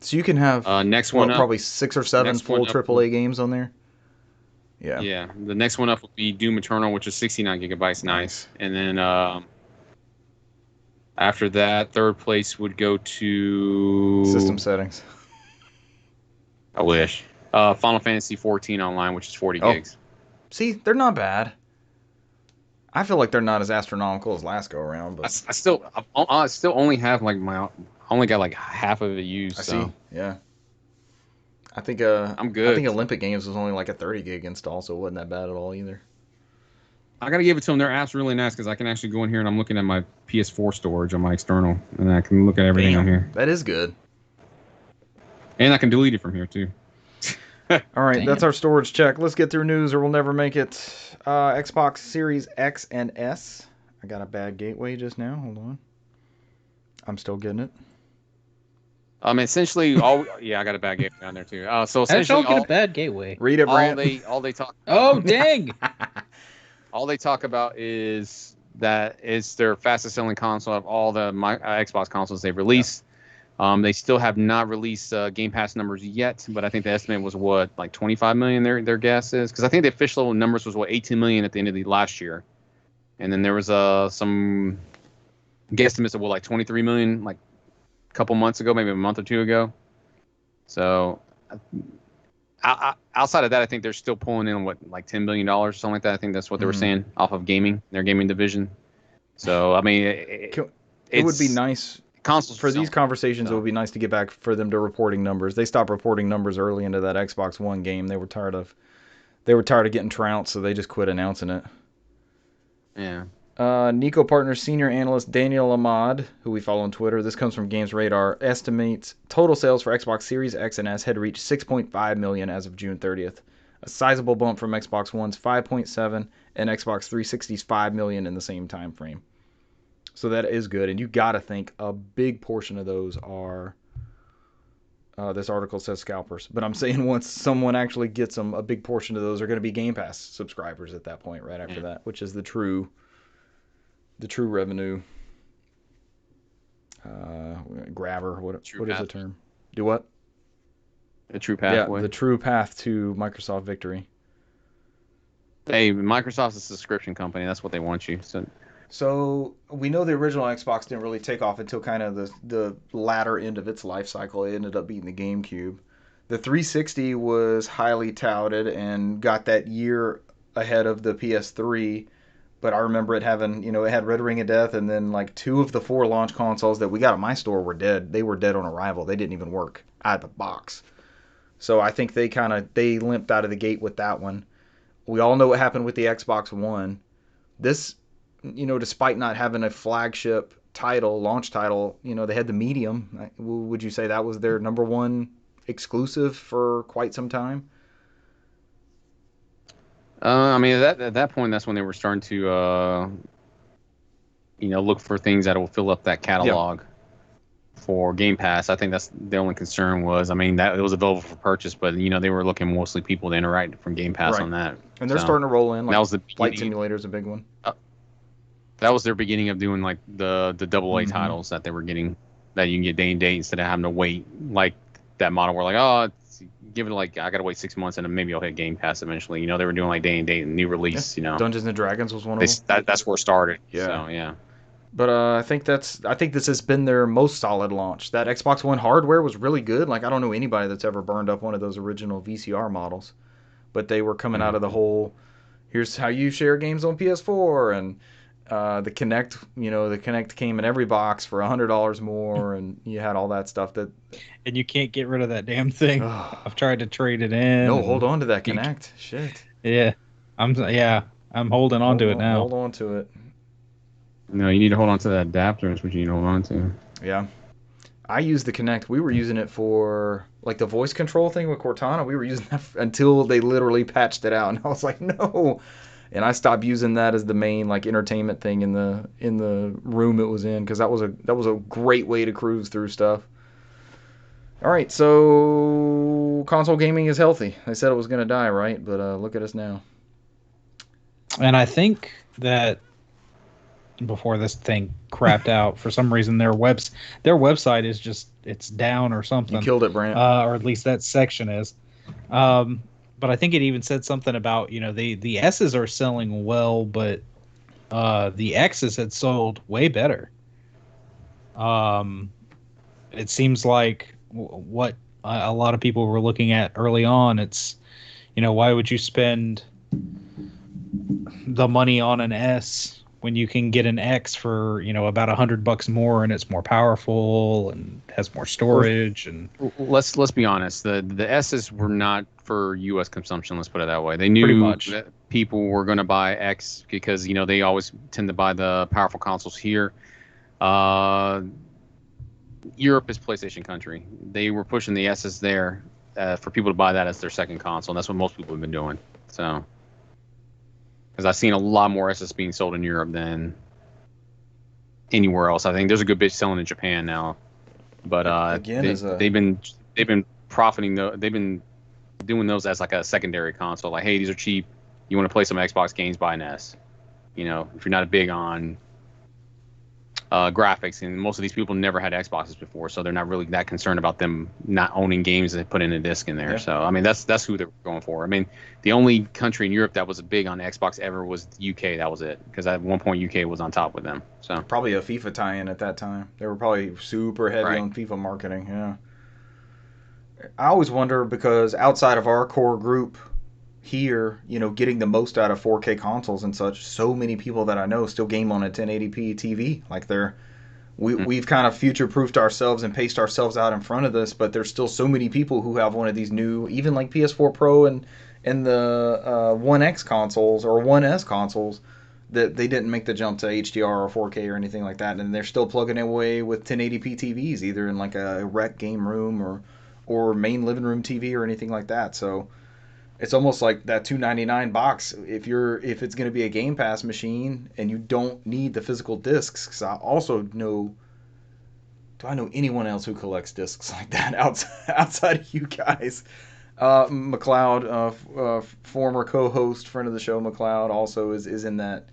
So you can have next one up, probably 6 or 7 full AAA games on there. Yeah. Yeah. The next one up will be Doom Eternal, which is 69 gigabytes. Nice. And then after that, third place would go to system settings. I wish. Final Fantasy 14 Online, which is 40 gigs. See, they're not bad. I feel like they're not as astronomical as last go around, but I still only have like only got like half of it used. I see. Yeah. I think I'm good. I think Olympic Games was only like a 30 gig install, so it wasn't that bad at all either. I gotta give it to them. Their app's really nice because I can actually go in here and I'm looking at my PS4 storage on my external, and I can look at everything on here. That is good. And I can delete it from here too. All right, that's our storage check. Let's get through news, or we'll never make it. Xbox Series X and S. I got a bad gateway just now. Hold on. I'm still getting it. Essentially, I got a bad gateway on there too. So essentially, get a bad gateway. Read it, Brant. All they talk. Oh dang! All they talk about is that it's their fastest selling console of all the Xbox consoles they've released. They still have not released Game Pass numbers yet, but I think the estimate was like 25 million. Their guess is because I think the official numbers was 18 million at the end of the last year, and then there was some guesstimates of like 23 million like a couple months ago, maybe a month or two ago. So outside of that, I think they're still pulling in like $10 billion or something like that. I think that's what they were saying off of their gaming division. So I mean, it would be nice. Consoles for these conversations, it would be nice to get back for them to reporting numbers. They stopped reporting numbers early into that Xbox One game. They were tired of getting trounced, so they just quit announcing it. Yeah. Nico Partners senior analyst Daniel Ahmad, who we follow on Twitter, this comes from Games Radar, estimates total sales for Xbox Series X and S had reached 6.5 million as of June 30th. A sizable bump from Xbox One's 5.7 and Xbox 360's 5 million in the same time frame. So that is good, and you got to think a big portion of those are This article says scalpers, but I'm saying once someone actually gets them, a big portion of those are going to be Game Pass subscribers at that point, right after that, which is the true revenue grabber. What is the term? Do what? The true pathway. Yeah, the true path to Microsoft victory. Hey, Microsoft's a subscription company. That's what they want you. So we know the original Xbox didn't really take off until kind of the latter end of its life cycle. It ended up beating the GameCube. The 360 was highly touted and got that year ahead of the PS3. But I remember it having, it had Red Ring of Death, and then like 2 of the 4 launch consoles that we got at my store were dead. They were dead on arrival. They didn't even work out of the box. So I think they limped out of the gate with that one. We all know what happened with the Xbox One. This, despite not having a flagship title, launch title, they had the Medium. Would you say that was their number one exclusive for quite some time? I mean, at that point, that's when they were starting to, look for things that will fill up that catalog for Game Pass. I think that's the only concern was. I mean, that it was available for purchase, but they were looking mostly people to interact from Game Pass on that. And they're starting to roll in. Like, that was the Flight Simulator is a big one. That was their beginning of doing like the AA titles that they were getting, that you can get day and date instead of having to wait like that model where like, give it like I gotta wait 6 months and then maybe I'll hit Game Pass eventually. They were doing like day and date and new release. Dungeons and Dragons was one of them. That's where it started. Yeah. So, yeah. But I think this has been their most solid launch. That Xbox One hardware was really good. Like I don't know anybody that's ever burned up one of those original VCR models, but they were coming out of the whole. Here's how you share games on PS4, and the Kinect. The Kinect came in every box for $100 more, and you had all that stuff that. And you can't get rid of that damn thing. I've tried to trade it in. No, hold on to that Kinect. Shit. Yeah, I'm holding on to it now. Hold on to it. No, you need to hold on to that adapter. Is what you need to hold on to. Yeah. I used the Kinect. We were using it for like the voice control thing with Cortana. We were using that until they literally patched it out, and I was like, no. And I stopped using that as the main like entertainment thing in the room it was in, because that was a great way to cruise through stuff. All right, so console gaming is healthy. They said it was going to die, right? But look at us now. And I think that before this thing crapped out, for some reason their website is just, it's down or something. You killed it, Brant. Or at least that section is. But I think it even said something about, the S's are selling well, but the X's had sold way better. It seems like what a lot of people were looking at early on, it's, why would you spend the money on an S when you can get an X for, about $100 more, and it's more powerful and has more storage? And let's be honest, the S's were not for U.S. consumption. Let's put it that way. They knew that people were going to buy X because they always tend to buy the powerful consoles here. Europe is PlayStation country. They were pushing the S's there for people to buy that as their second console, and that's what most people have been doing. So, because I've seen a lot more S's being sold in Europe than anywhere else. I think there's a good bit selling in Japan now, but they've been profiting. They've been doing those as like a secondary console. Like, hey, these are cheap. You want to play some Xbox games? Buy an S. If you're not big on graphics, and most of these people never had Xboxes before, so they're not really that concerned about them not owning games that put in a disc in there. Yeah. So I mean, that's who they're going for. I mean, the only country in Europe that was big on Xbox ever was the UK. That was it, because at one point UK was on top with them. So probably a FIFA tie-in at that time. They were probably super heavy on FIFA marketing. Yeah. I always wonder, because outside of our core group here, getting the most out of 4K consoles and such, so many people that I know still game on a 1080p TV. Like we've kind of future-proofed ourselves and paced ourselves out in front of this, but there's still so many people who have one of these new, even like PS4 Pro and the One X consoles or One S consoles, that they didn't make the jump to HDR or 4K or anything like that, and they're still plugging away with 1080p TVs, either in like a rec game room or main living room TV or anything like that. So it's almost like that $299 box. If it's going to be a Game Pass machine and you don't need the physical discs, because I also know do I know anyone else who collects discs like that outside of you guys? McLeod, former co-host, friend of the show, McLeod also is in that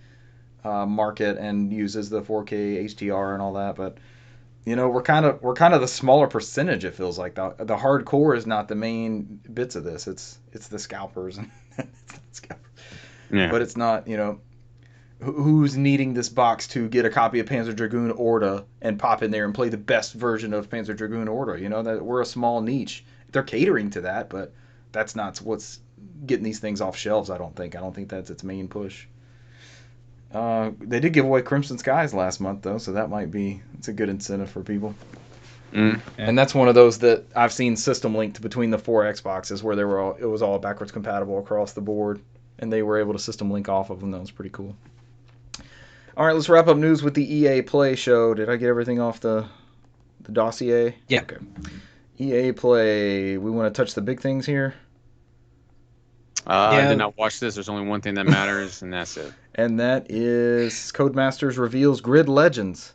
market and uses the 4K HDR and all that. But we're kind of the smaller percentage. It feels like the hardcore is not the main bits of this. It's the scalpers and Yeah. But it's not who's needing this box to get a copy of Panzer Dragoon Orta and pop in there and play the best version of Panzer Dragoon Orta. That we're a small niche. They're catering to that, but that's not what's getting these things off shelves. I don't think that's its main push. They did give away Crimson Skies last month though, so it's a good incentive for people. Mm. And that's one of those that I've seen system linked between the 4 Xboxes where it was all backwards compatible across the board, and they were able to system link off of them. That was pretty cool. All right, let's wrap up news with the EA Play show. Did I get everything off the dossier? Yeah. Okay. EA Play. We want to touch the big things here. I did not watch this. There's only one thing that matters, and that's it. And that is Codemasters reveals Grid Legends.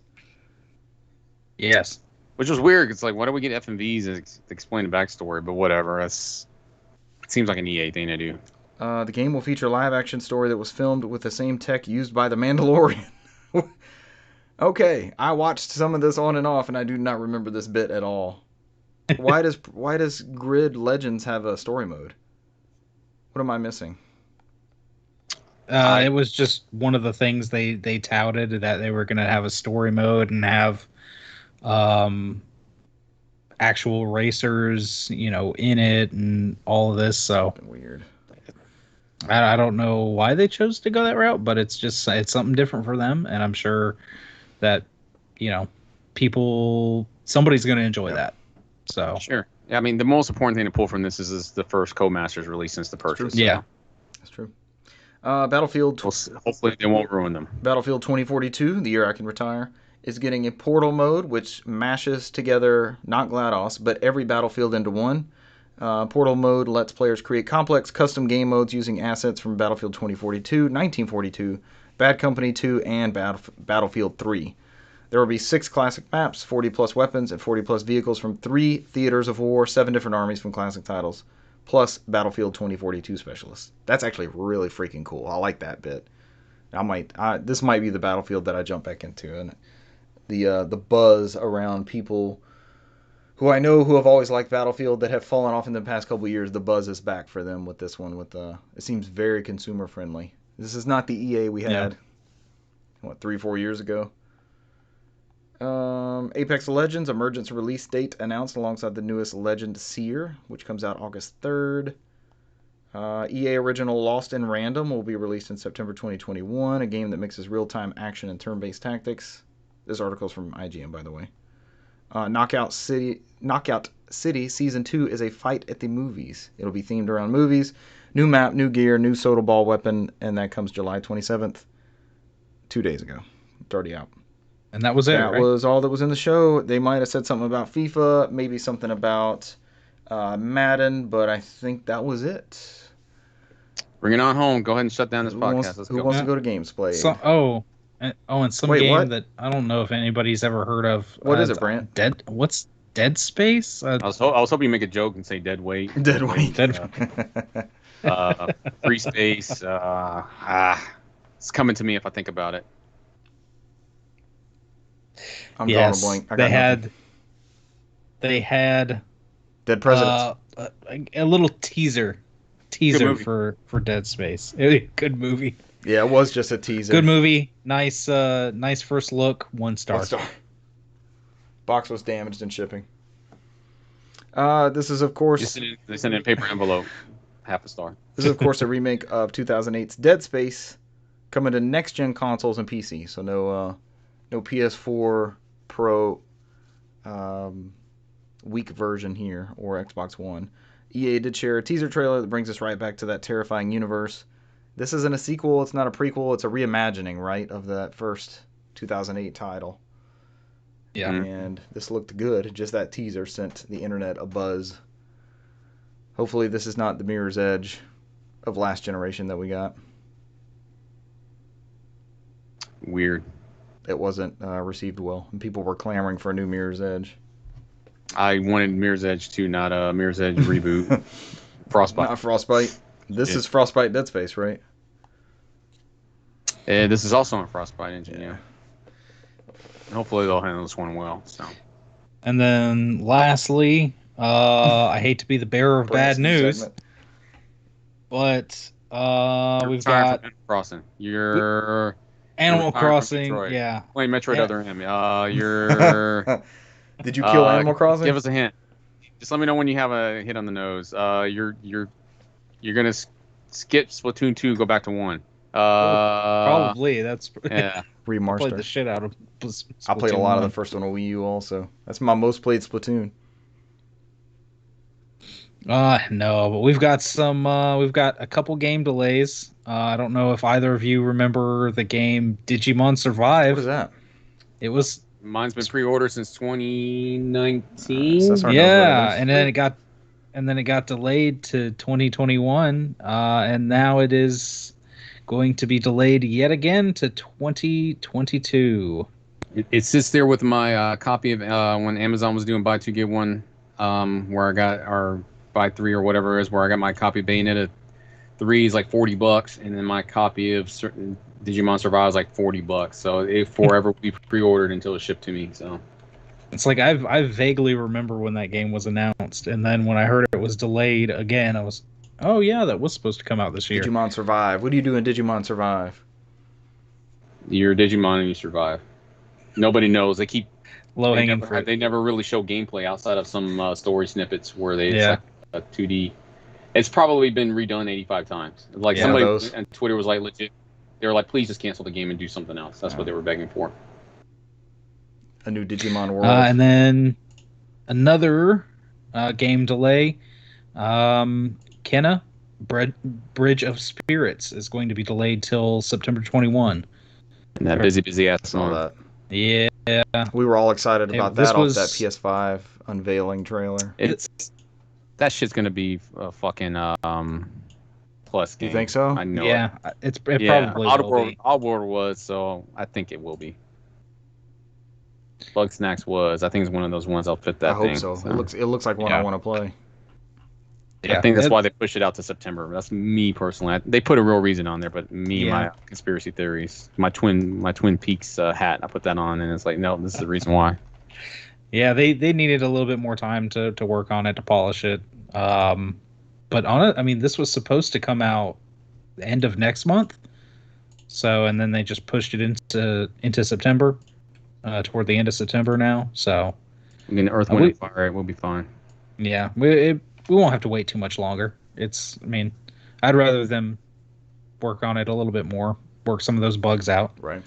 Yes. Which was weird. It's like, why do we get FMVs and explain the backstory? But whatever. It seems like an EA thing to do. The game will feature a live-action story that was filmed with the same tech used by The Mandalorian. Okay, I watched some of this on and off, and I do not remember this bit at all. Why does Grid Legends have a story mode? What am I missing? It was just one of the things they touted, that they were going to have a story mode and have actual racers, in it and all of this. So Weird. I don't know why they chose to go that route, but it's something different for them, and I'm sure that somebody's going to enjoy that. So sure. Yeah, I mean, the most important thing to pull from this is the first Codemasters release since the purchase. Yeah, that's true. Battlefield. Hopefully, they won't ruin them. Battlefield 2042, the year I can retire, is getting a portal mode which mashes together not GLaDOS but every Battlefield into one. Portal mode lets players create complex custom game modes using assets from Battlefield 2042, 1942, Bad Company 2, and Battlefield 3. There will be 6 classic maps, 40 plus weapons, and 40 plus vehicles from 3 theaters of war, 7 different armies from classic titles, plus Battlefield 2042 specialists. That's actually really freaking cool. I like that bit. This might be the Battlefield that I jump back into, and the buzz around people who I know who have always liked Battlefield that have fallen off in the past couple of years. The buzz is back for them with this one. It seems very consumer friendly. This is not the EA we had 3-4 years ago. Apex Legends Emergence release date announced alongside the newest Legend Seer, which comes out August 3rd. EA original Lost in Random will be released in September 2021, a game that mixes real-time action and turn-based tactics. This article is from IGN, by the way. Knockout City Season 2 is a fight at the movies. It'll be themed around movies. New map, new gear, new soda ball weapon, and that comes July 27th. 2 days ago. It's already out. And that was it, That was all that was in the show. They might have said something about FIFA, maybe something about Madden, but I think that was it. Bring it on home. Go ahead and shut down this podcast. Who wants to go to Gamesplay? And some Wait, game what? that I don't know if anybody's ever heard of. What is it, Brant? What's Dead Space? I was hoping you make a joke and say Dead Weight. Dead Weight. Free Space. It's coming to me if I think about it. I'm drawing a blank. They had Dead Presidents. A little teaser for Dead Space. Good movie. Yeah, it was just a teaser. Good movie. Nice first look. 1 star. 1 star. Box was damaged in shipping. This is, of course... They sent in a paper envelope. 0.5 star. This is, of course, a remake of 2008's Dead Space, coming to next-gen consoles and PC. So no PS4 Pro weak version here, or Xbox One. EA did share a teaser trailer that brings us right back to that terrifying universe. This isn't a sequel, it's not a prequel, it's a reimagining, right, of that first 2008 title. Yeah. And this looked good. Just that teaser sent the internet a buzz. Hopefully this is not the Mirror's Edge of last generation that we got. Weird. it wasn't received well, and people were clamoring for a new Mirror's Edge. I wanted Mirror's Edge 2, not a Mirror's Edge reboot. Frostbite. Not Frostbite. This is Frostbite Dead Space, right? This is also on Frostbite engine, yeah. Hopefully they'll handle this one well. So. And then lastly, I hate to be the bearer of bad news, but we've got Animal Crossing. You're Animal Crossing, yeah. Playing Metroid Other M. You're. Did you kill Animal Crossing? Give us a hint. Just let me know when you have a hit on the nose. You're gonna skip Splatoon 2, go back to 1. Probably that's Remaster. Played the shit out of Splatoon. I played a lot of the first one on Wii U also. That's my most played Splatoon. No, but we've got a couple game delays. I don't know if either of you remember the game Digimon Survive. What is that? It was Mine's been pre-ordered since 2019. Yeah, and then it got delayed to 2021, and now it is going to be delayed yet again to 2022. It sits there with my copy of when Amazon was doing buy 2 get 1, where I got our buy 3 or whatever it is, where I got my copy of Bayonetta 3 is like $40, and then my copy of certain Digimon Survive is like $40. So it forever will be pre-ordered until it's shipped to me. So it's like I vaguely remember when that game was announced, and then when I heard it was delayed again, I was, oh yeah, that was supposed to come out this year. Digimon Survive. What do you do in Digimon Survive? You're Digimon and you survive. Nobody knows. They keep low-hanging fruit. They never really show gameplay outside of some story snippets where it's like a 2D. It's probably been redone 85 times. Like somebody on Twitter was like legit. They were like, please just cancel the game and do something else. That's what they were begging for. A new Digimon World. And then another game delay. Kenna, Bridge of Spirits is going to be delayed till September 21. And that busy ass saw that. Yeah. We were all excited about that off that PS5 unveiling trailer. That shit's going to be a fucking plus game. You think so? I know. Yeah, it probably will be. Oddworld was, so I think it will be. Bug Snacks was. I think it's one of those ones I'll fit that thing. I hope so. It looks like one I want to play. Yeah, I think that's why they pushed it out to September. That's me personally. They put a real reason on there, but my conspiracy theories, my Twin Peaks hat, I put that on, and it's like, no, this is the reason why. Yeah, they needed a little bit more time to work on it, to polish it. But on it, I mean, this was supposed to come out the end of next month. So, and then they just pushed it into September, toward the end of September now. So, I mean, Earth, Wind, and Fire, it will be fine. Yeah, we won't have to wait too much longer. I'd rather them work on it a little bit more, work some of those bugs out. Right.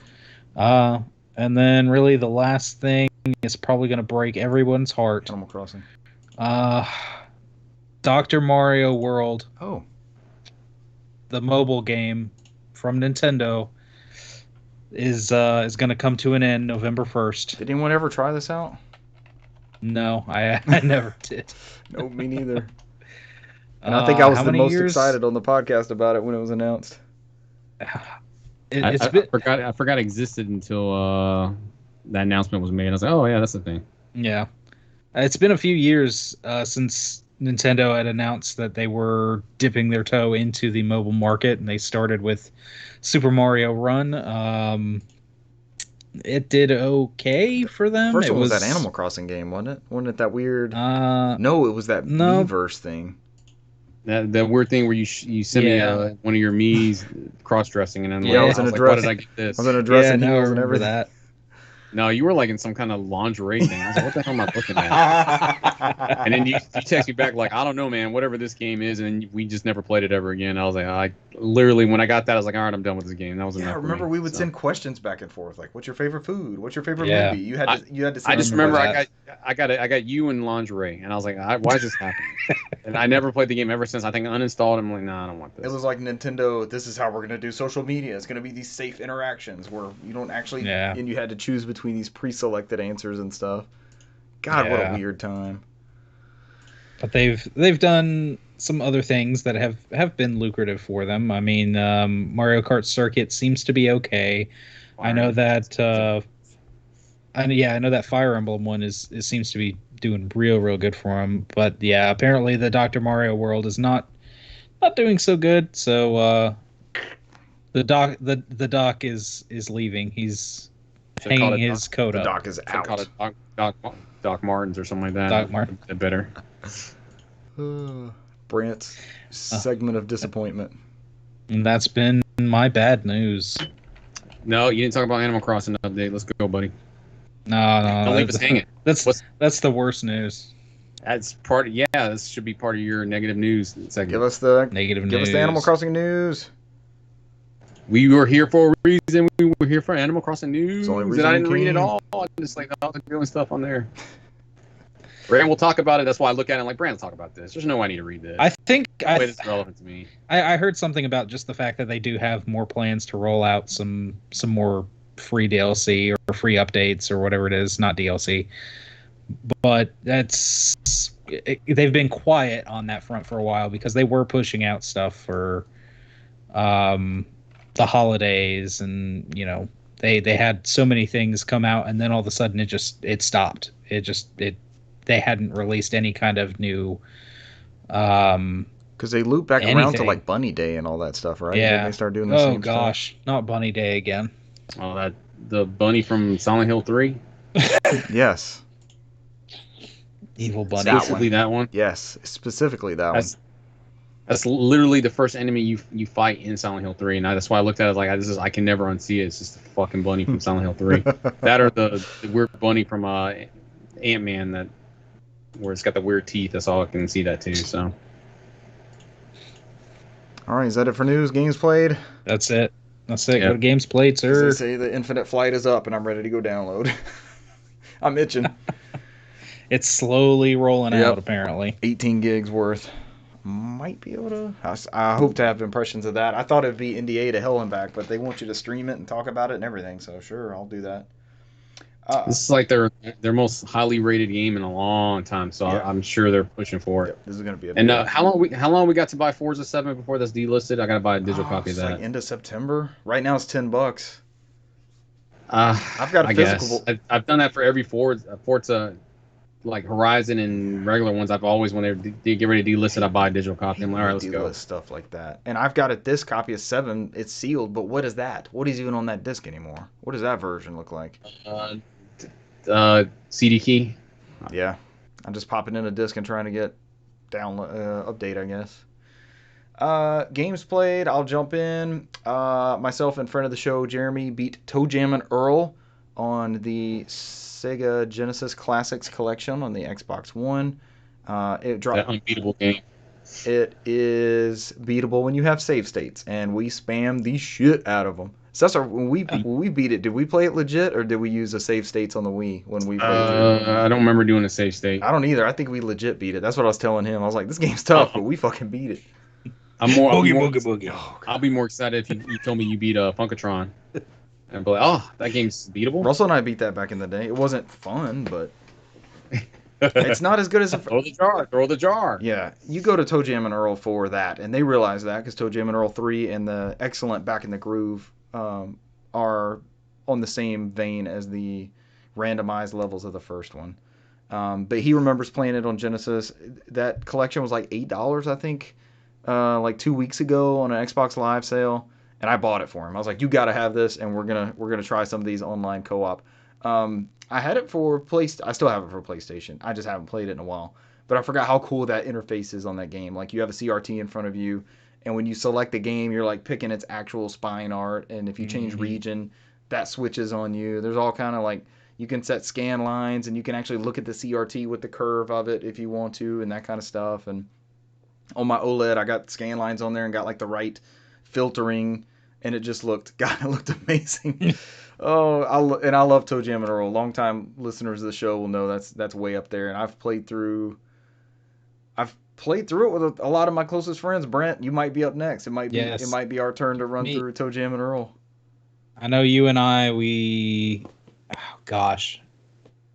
And then really the last thing is probably going to break everyone's heart. Animal Crossing. Dr. Mario World. Oh. The mobile game from Nintendo is going to come to an end November 1st. Did anyone ever try this out? No, I never did. No, me neither. And I think I was the most excited on the podcast about it when it was announced. I forgot it existed until that announcement was made. I was like, oh yeah, that's the thing. Yeah. It's been a few years since Nintendo had announced that they were dipping their toe into the mobile market, and they started with Super Mario Run. It did okay for them. First one was that Animal Crossing game, wasn't it? Wasn't it that weird? No, it was that Miiverse thing. That weird thing where you send me one of your Mii's cross-dressing, and then I was in a dress. Why did I get this? I was in a dress and heels and everything. That. No, you were like in some kind of lingerie thing. I was like, what the hell am I looking at? And then you text me back like, I don't know, man, whatever this game is, and we just never played it ever again. I was like, I literally, when I got that, I was like, all right, I'm done with this game. That was enough. I remember we would send questions back and forth, like, what's your favorite food? What's your favorite movie? You had to I just remember I got you in lingerie, and I was like, why is this happening? And I never played the game ever since. I think I uninstalled it. I'm like, nah, I don't want this. It was like Nintendo, this is how we're going to do social media. It's going to be these safe interactions where you don't actually, and you had to choose between these pre-selected answers and stuff. God, what a weird time. But they've done some other things that have been lucrative for them. I mean, Mario Kart Circuit seems to be okay. I know that. I know that Fire Emblem one seems to be doing real good for him. But yeah, apparently the Dr. Mario world is not doing so good. So the doc is leaving. He's hanging his coat The up. doc is out. Call it Doc Martens or something like that. Doc Martens. Better. Brant's segment of disappointment. And that's been my bad news. No, you didn't talk about Animal Crossing update. Let's go, buddy. No, Don't leave us hanging. That's the worst news. That's part. Yeah, this should be part of your negative news segment. Give us the Negative Give news. us the Animal Crossing news. We were here for a reason. We were here for Animal Crossing news. It's the only And reason I we didn't read it came. all. I just like all the good stuff on there. Brand will talk about it. That's why I look at it like, Brand will talk about this. There's no way I need to read this. I think No way this is relevant to me. I heard something about just the fact that they do have more plans to roll out some more free DLC or free updates or whatever it is, not DLC. But they've been quiet on that front for a while because they were pushing out stuff for the holidays, and they had so many things come out, and then all of a sudden it stopped. They hadn't released any kind of new Because they loop back around to anything. like Bunny Day and all that stuff, right? Yeah. Didn't they start doing the Oh same gosh, not Bunny Day again. Oh, the bunny from Silent Hill 3? stuff? Yes. Evil Bunny. That Specifically that one. Yes. Specifically that That's literally the first enemy you fight in Silent Hill 3, and that's why I looked at it like I can never unsee it. It's just the fucking bunny from Silent Hill 3. That or the weird bunny from Ant-Man where it's got the weird teeth. That's all I can see that too. So one. All right. Is that it for news? Games played? That's it. That's it. Yeah. Go to games played, 'Cause sir. they say the Infinite Flight is up and I'm ready to go download. I'm itching. It's slowly rolling Yep. out, apparently. 18 gigs worth. Might be able to. I hope to have impressions of that. I thought it'd be NDA to hell and back, but they want you to stream it and talk about it and everything. So sure, I'll do that. this is like their most highly rated game in a long time. So Yeah. I'm sure they're pushing for it. This is gonna be a. And big- how long we got to buy Forza 7 before that's delisted? I gotta buy a digital copy of it's that. like end of September. Right now it's $10. I've I've got a physical. I've done that for every Forza, like Horizon and regular ones. I've always, when they get ready to delist it, I buy a digital copy. I'm like, all right, let's go. Delist stuff like that. And I've got this copy of 7. It's sealed, but what is that? What is even on that disc anymore? What does that version look like? CD key. Yeah, I'm just popping in a disc and trying to get update, I guess. Games played. I'll jump in. Myself and friend of the show Jeremy beat Toe Jam and Earl on the Sega Genesis Classics collection on the Xbox One. It dropped. That unbeatable game. It is beatable when you have save states, and we spam the shit out of them. So that's when we beat it. Did we play it legit, or did we use the save states on the Wii when we played it? I don't remember doing a save state. I don't either. I think we legit beat it. That's what I was telling him. I was like, this game's tough, but we fucking beat it. Boogie. I'll be more excited if you told me you beat Funkatron. And I'll be like, oh, that game's beatable. Russell and I beat that back in the day. It wasn't fun, but it's not as good as Throw the jar. Yeah, you go to Toe Jam and Earl for that, and they realize that because Toe Jam and Earl 3 and the excellent Back in the Groove are on the same vein as the randomized levels of the first one. But he remembers playing it on Genesis. That collection was like $8, I think, like 2 weeks ago on an Xbox Live sale, and I bought it for him. I was like, "You got to have this, and we're gonna try some of these online co-op." I had it for I still have it for PlayStation. I just haven't played it in a while. But I forgot how cool that interface is on that game. Like, you have a CRT in front of you, and when you select the game, you're like picking its actual spine art, and if you change region, that switches on you. There's all kind of like, you can set scan lines, and you can actually look at the CRT with the curve of it if you want to, and that kind of stuff. And on my OLED, I got scan lines on there and got like the right filtering, and it just looked amazing. I love Toe Jam and Earl. Longtime listeners of the show will know that's way up there. And I've played through it with a lot of my closest friends. Brent, you might be up next. It might be our turn to run through Toe Jam and Earl. I know you and I. Oh gosh,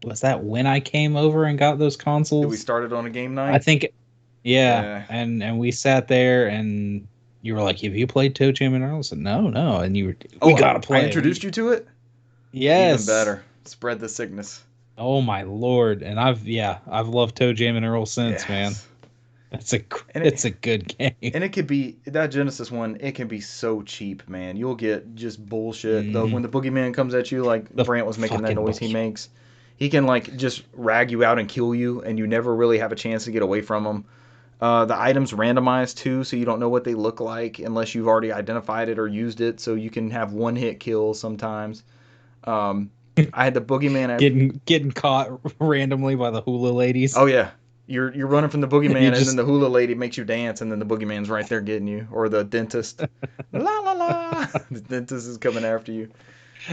was that when I came over and got those consoles? Did we started on a game night? I think, yeah. And we sat there and You were like, "Have you played Toe Jam and Earl?" I said, "No," and we gotta play. I introduced you to it. Yes. Even better. Spread the sickness. Oh my lord! And I've loved Toe Jam and Earl since, man. It's a good game. And it could be that Genesis one. It can be so cheap, man. You'll get just bullshit. Though when the boogeyman comes at you, like Brant was making that noise he makes, he can like just rag you out and kill you, and you never really have a chance to get away from him. The items randomized too, so you don't know what they look like unless you've already identified it or used it. So you can have one hit kills sometimes. I had the boogeyman getting caught randomly by the hula ladies. Oh yeah, you're running from the boogeyman, and then the hula lady makes you dance, and then the boogeyman's right there getting you, or the dentist. La la la, the dentist is coming after you.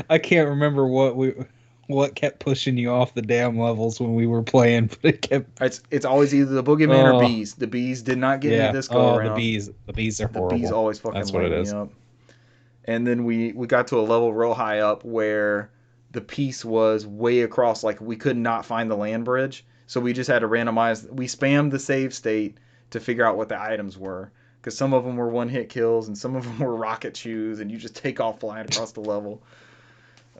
I can't remember what kept pushing you off the damn levels when we were playing, but it kept. It's always either the boogeyman or bees. The bees did not get me this go around. The bees are horrible. The bees always fucking light me up. And then we got to a level real high up where the piece was way across, like we could not find the land bridge. So we just had to randomize. We spammed the save state to figure out what the items were. Because some of them were one-hit kills and some of them were rocket shoes. And you just take off flying across the level.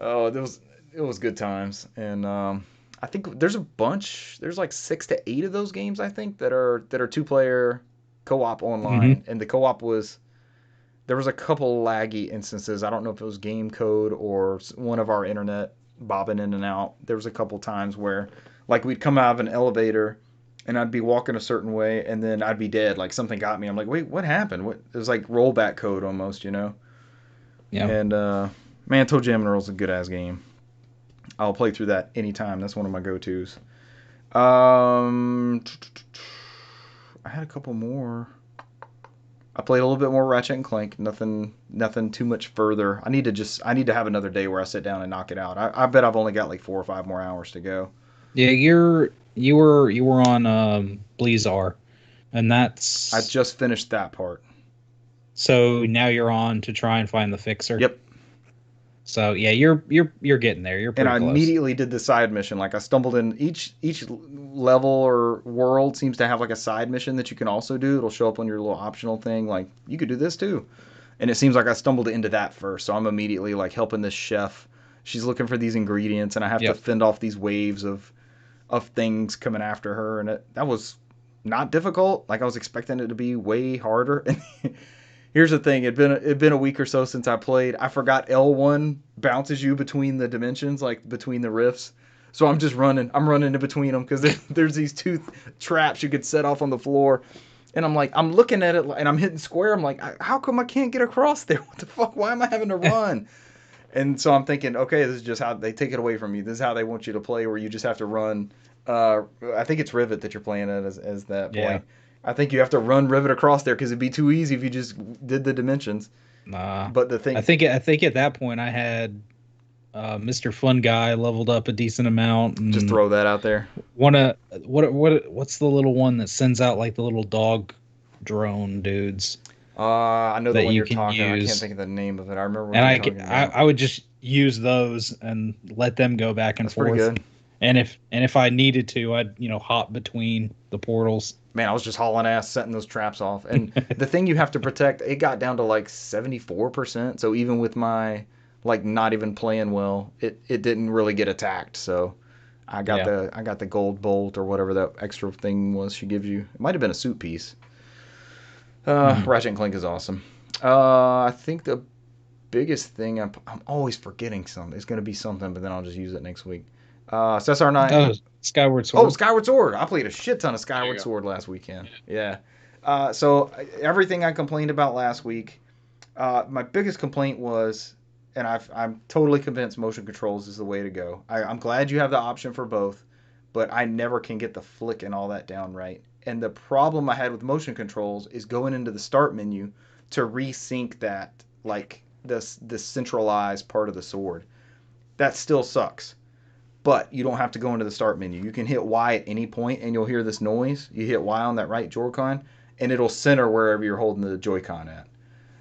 Oh, it was good times. And I think there's a bunch. There's like 6 to 8 of those games, I think, that are 2-player co-op online. Mm-hmm. And the co-op was... There was a couple laggy instances. I don't know if it was game code or one of our internet bobbing in and out. There was a couple times where, like, we'd come out of an elevator and I'd be walking a certain way and then I'd be dead. Like, something got me. I'm like, wait, what happened? It was like rollback code almost, you know? Yeah. And, man, Toe Jam and Earl's a good-ass game. I'll play through that anytime. That's one of my go-tos. I had a couple more. I played a little bit more Ratchet and Clank. Nothing too much further. I need to have another day where I sit down and knock it out. I bet I've only got like 4 or 5 more hours to go. Yeah, you were on Blizzard, and that's. I just finished that part. So now you're on to try and find the fixer. Yep. So yeah, you're getting there. You're pretty close. And I immediately did the side mission. Like I stumbled in each level or world seems to have like a side mission that you can also do. It'll show up on your little optional thing. Like you could do this too. And it seems like I stumbled into that first. So I'm immediately like helping this chef. She's looking for these ingredients and I have to fend off these waves of things coming after her. And that was not difficult. Like I was expecting it to be way harder. Here's the thing, it'd been a week or so since I played. I forgot L1 bounces you between the dimensions, like between the rifts. So I'm just running. I'm running in between them because there's these 2 traps you could set off on the floor. And I'm like, I'm looking at it and I'm hitting square. I'm like, how come I can't get across there? What the fuck? Why am I having to run? And so I'm thinking, okay, this is just how they take it away from you. This is how they want you to play, where you just have to run. I think it's Rivet that you're playing at as that point. Yeah. I think you have to run Rivet across there because it'd be too easy if you just did the dimensions. Nah. But the thing, I think at that point I had Mr. Fun Guy leveled up a decent amount. And just throw that out there. What's the little one that sends out like the little dog drone dudes? I know the one you're talking about. I can't think of the name of it. I remember. I would just use those and let them go back and That's forth. Pretty good. And if I needed to, I'd hop between the portals. Man, I was just hauling ass, setting those traps off. And the thing you have to protect, it got down to like 74%. So even with my like not even playing well, it didn't really get attacked. So I got the gold bolt or whatever that extra thing was she gives you. It might have been a suit piece. Ratchet and Clank is awesome. I think the biggest thing I'm always forgetting something. It's going to be something, but then I'll just use it next week. SSR9. Oh, Skyward Sword. Oh, Skyward Sword. I played a shit ton of Skyward Sword last weekend. Yeah. So everything I complained about last week, my biggest complaint was, and I'm totally convinced motion controls is the way to go. I'm glad you have the option for both, but I never can get the flick and all that down right. And the problem I had with motion controls is going into the start menu to resync that, like this centralized part of the sword. That still sucks. But you don't have to go into the start menu. You can hit Y at any point and you'll hear this noise. You hit Y on that right Joy-Con and it'll center wherever you're holding the Joy-Con at.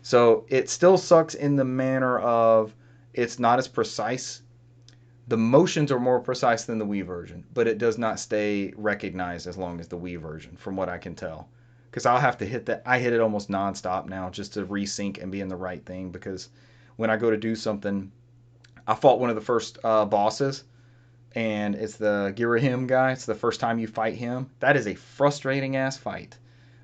So it still sucks in the manner of it's not as precise. The motions are more precise than the Wii version, but it does not stay recognized as long as the Wii version, from what I can tell. because I'll have to hit that. I hit it almost nonstop now just to resync and be in the right thing, because when I go to do something, I fought one of the first bosses, and it's the Girahim guy. It's the first time you fight him. That is a frustrating ass fight,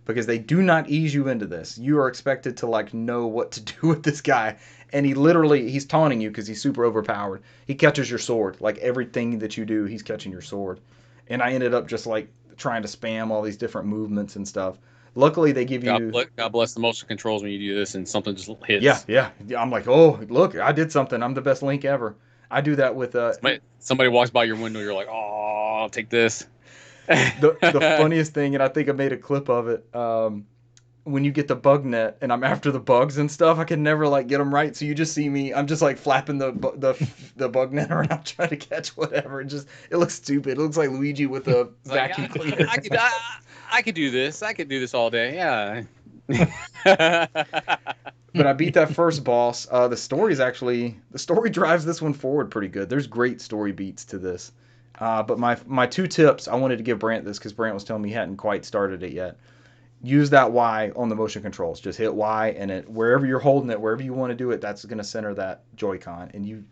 because they do not ease you into this. You are expected to like know what to do with this guy, and he's taunting you because he's super overpowered. He catches your sword. Like everything that you do, he's catching your sword. And I ended up just like trying to spam all these different movements and stuff. Luckily, they give you. God bless the motion controls when you do this and something just hits. Yeah. I'm like, oh, look, I did something. I'm the best Link ever. I do that with. Somebody walks by your window, you're like, oh, I'll take this. The funniest thing, and I think I made a clip of it. When you get the bug net and I'm after the bugs and stuff, I can never like get them right. So you just see me, I'm just like flapping the bug net around trying to catch whatever. It looks stupid. It looks like Luigi with a vacuum cleaner. I could do this. I could do this all day. Yeah. But I beat that first boss. The story drives this one forward pretty good. There's great story beats to this. But my two tips, I wanted to give Brant this because Brant was telling me he hadn't quite started it yet. Use that Y on the motion controls. Just hit Y, and wherever you're holding it, wherever you want to do it, that's going to center that Joy-Con. And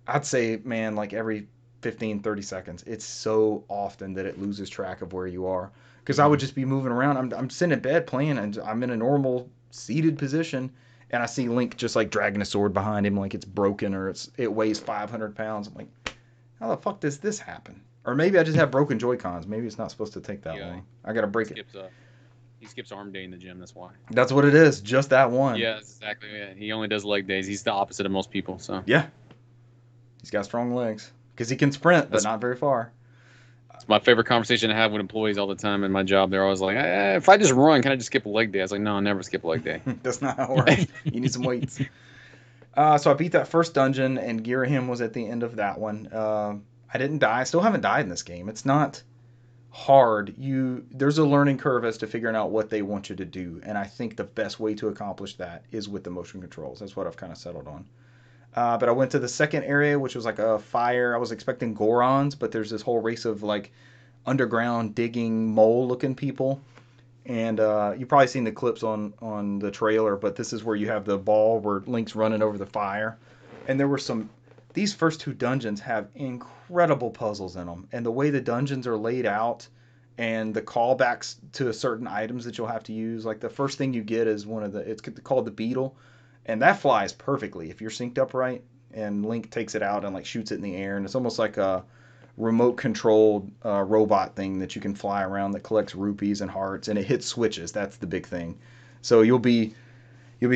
I'd say, man, like every 15, 30 seconds, it's so often that it loses track of where you are. Because I would just be moving around. I'm sitting in bed playing, and I'm in a normal seated position, and I see Link just like dragging a sword behind him like it's broken or it weighs 500 pounds. I'm like, how the fuck does this happen? Or maybe I just have broken Joy-Cons. Maybe it's not supposed to take that long. I got to break it. He skips arm day in the gym, that's why. That's what it is, just that one. Yeah, that's exactly it. He only does leg days. He's the opposite of most people, so. Yeah. He's got strong legs. Because he can sprint, but not very far. It's my favorite conversation I have with employees all the time in my job. They're always like, if I just run, can I just skip a leg day? I was like, no, I never skip a leg day. That's not how it works. You need some weights. So I beat that first dungeon, and Girahim was at the end of that one. I didn't die. I still haven't died in this game. It's not hard. There's a learning curve as to figuring out what they want you to do, and I think the best way to accomplish that is with the motion controls. That's what I've kind of settled on. But I went to the second area, which was like a fire. I was expecting Gorons, but there's this whole race of like underground digging mole looking people, and you've probably seen the clips on the trailer, but this is where you have the ball where Link's running over the fire. And there were these first two dungeons have incredible puzzles in them, and the way the dungeons are laid out and the callbacks to certain items that you'll have to use. Like the first thing you get is it's called the beetle, and that flies perfectly if you're synced up right, and Link takes it out and like shoots it in the air, and it's almost like a remote controlled robot thing that you can fly around that collects rupees and hearts, and it hits switches. That's the big thing. So you'll be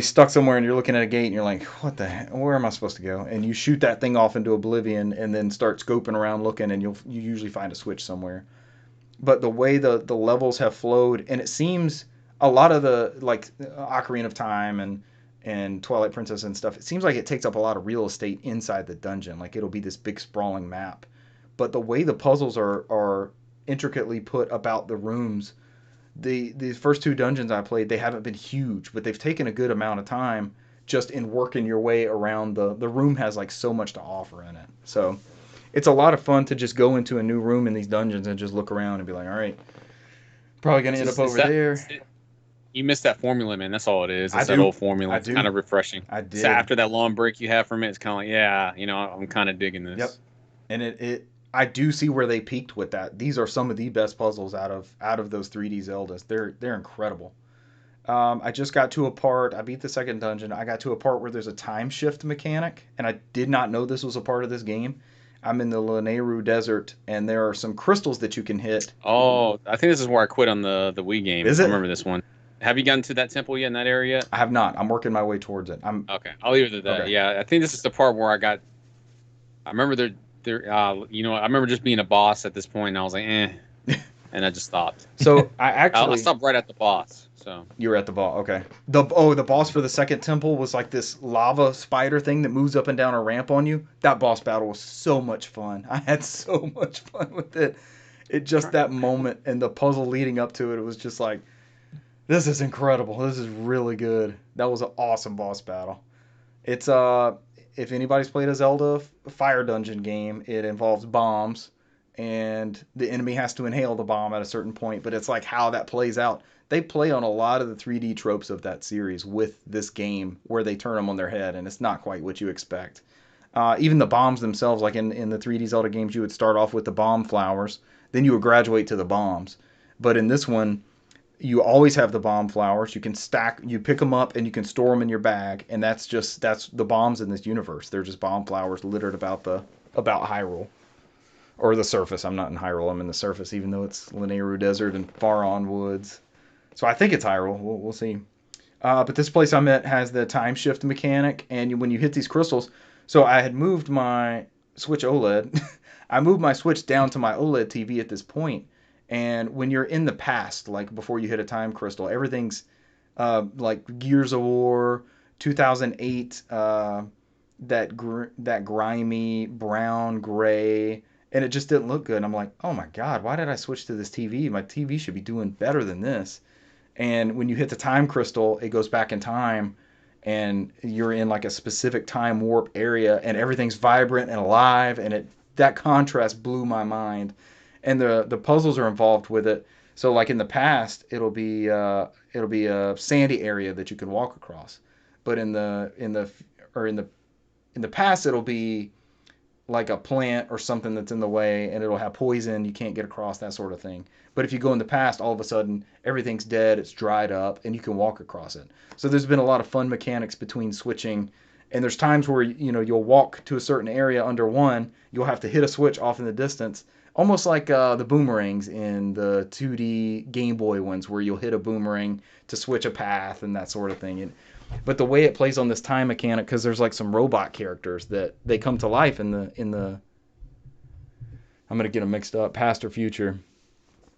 stuck somewhere and you're looking at a gate and you're like, what the heck? Where am I supposed to go? And you shoot that thing off into oblivion and then start scoping around looking, and you usually find a switch somewhere. But the way the levels have flowed, and it seems a lot of the like Ocarina of Time and Twilight Princess and stuff, it seems like it takes up a lot of real estate inside the dungeon. Like it'll be this big sprawling map. But the way the puzzles are intricately put about the rooms, the first two dungeons I played, they haven't been huge, but they've taken a good amount of time just in working your way around. The room has like so much to offer in it. So it's a lot of fun to just go into a new room in these dungeons and just look around and be like, all right, probably going to end up over there. You missed that formula, man. That's all it is. It's that old formula. It's kind of refreshing. I did. So after that long break you have from it, it's kind of like, yeah, I'm kind of digging this. Yep. And I do see where they peaked with that. These are some of the best puzzles out of those 3D Zeldas. They're incredible. I just got to a part. I beat the second dungeon. I got to a part where there's a time shift mechanic, and I did not know this was a part of this game. I'm in the Lanayru Desert, and there are some crystals that you can hit. Oh, I think this is where I quit on the Wii game. Is it? I remember this one. Have you gotten to that temple yet in that area? I have not. I'm working my way towards it. Okay. I'll leave it at that. Okay. Yeah, I think this is the part where I remember I remember just being a boss at this point, and I was like, and I just stopped. So I stopped right at the boss. So you were at the boss, okay. The boss for the second temple was like this lava spider thing that moves up and down a ramp on you. That boss battle was so much fun. I had so much fun with it. That moment and the puzzle leading up to it, it was just like, this is incredible. This is really good. That was an awesome boss battle. It's if anybody's played a Zelda fire dungeon game, it involves bombs, and the enemy has to inhale the bomb at a certain point, but it's like how that plays out. They play on a lot of the 3D tropes of that series with this game where they turn them on their head, and it's not quite what you expect. Even the bombs themselves, like in the 3D Zelda games, you would start off with the bomb flowers, then you would graduate to the bombs. But in this one, you always have the bomb flowers. You can stack, you pick them up, and you can store them in your bag, and that's the bombs in this universe. They're just bomb flowers littered about Hyrule. Or the surface. I'm not in Hyrule. I'm in the surface, even though it's Lanayru Desert and Faron Woods. So I think it's Hyrule. We'll see. But this place I'm at has the time shift mechanic, and when you hit these crystals, so I had moved my Switch OLED. I moved my Switch down to my OLED TV at this point, and when you're in the past, like before you hit a time crystal, everything's like Gears of War, 2008, that grimy brown gray. And it just didn't look good. And I'm like, oh my God, why did I switch to this TV? My TV should be doing better than this. And when you hit the time crystal, it goes back in time, and you're in like a specific time warp area, and everything's vibrant and alive, and that contrast blew my mind. And the puzzles are involved with it. So like in the past, it'll be a sandy area that you can walk across, but in the past, it'll be like a plant or something that's in the way, and it'll have poison, you can't get across, that sort of thing. But if you go in the past, all of a sudden everything's dead, it's dried up, and you can walk across it. So there's been a lot of fun mechanics between switching, and there's times where you'll walk to a certain area under one, you'll have to hit a switch off in the distance, almost like the boomerangs in the 2D Game Boy ones, where you'll hit a boomerang to switch a path and that sort of thing. But the way it plays on this time mechanic, because there's like some robot characters that they come to life in the I'm gonna get them mixed up, past or future.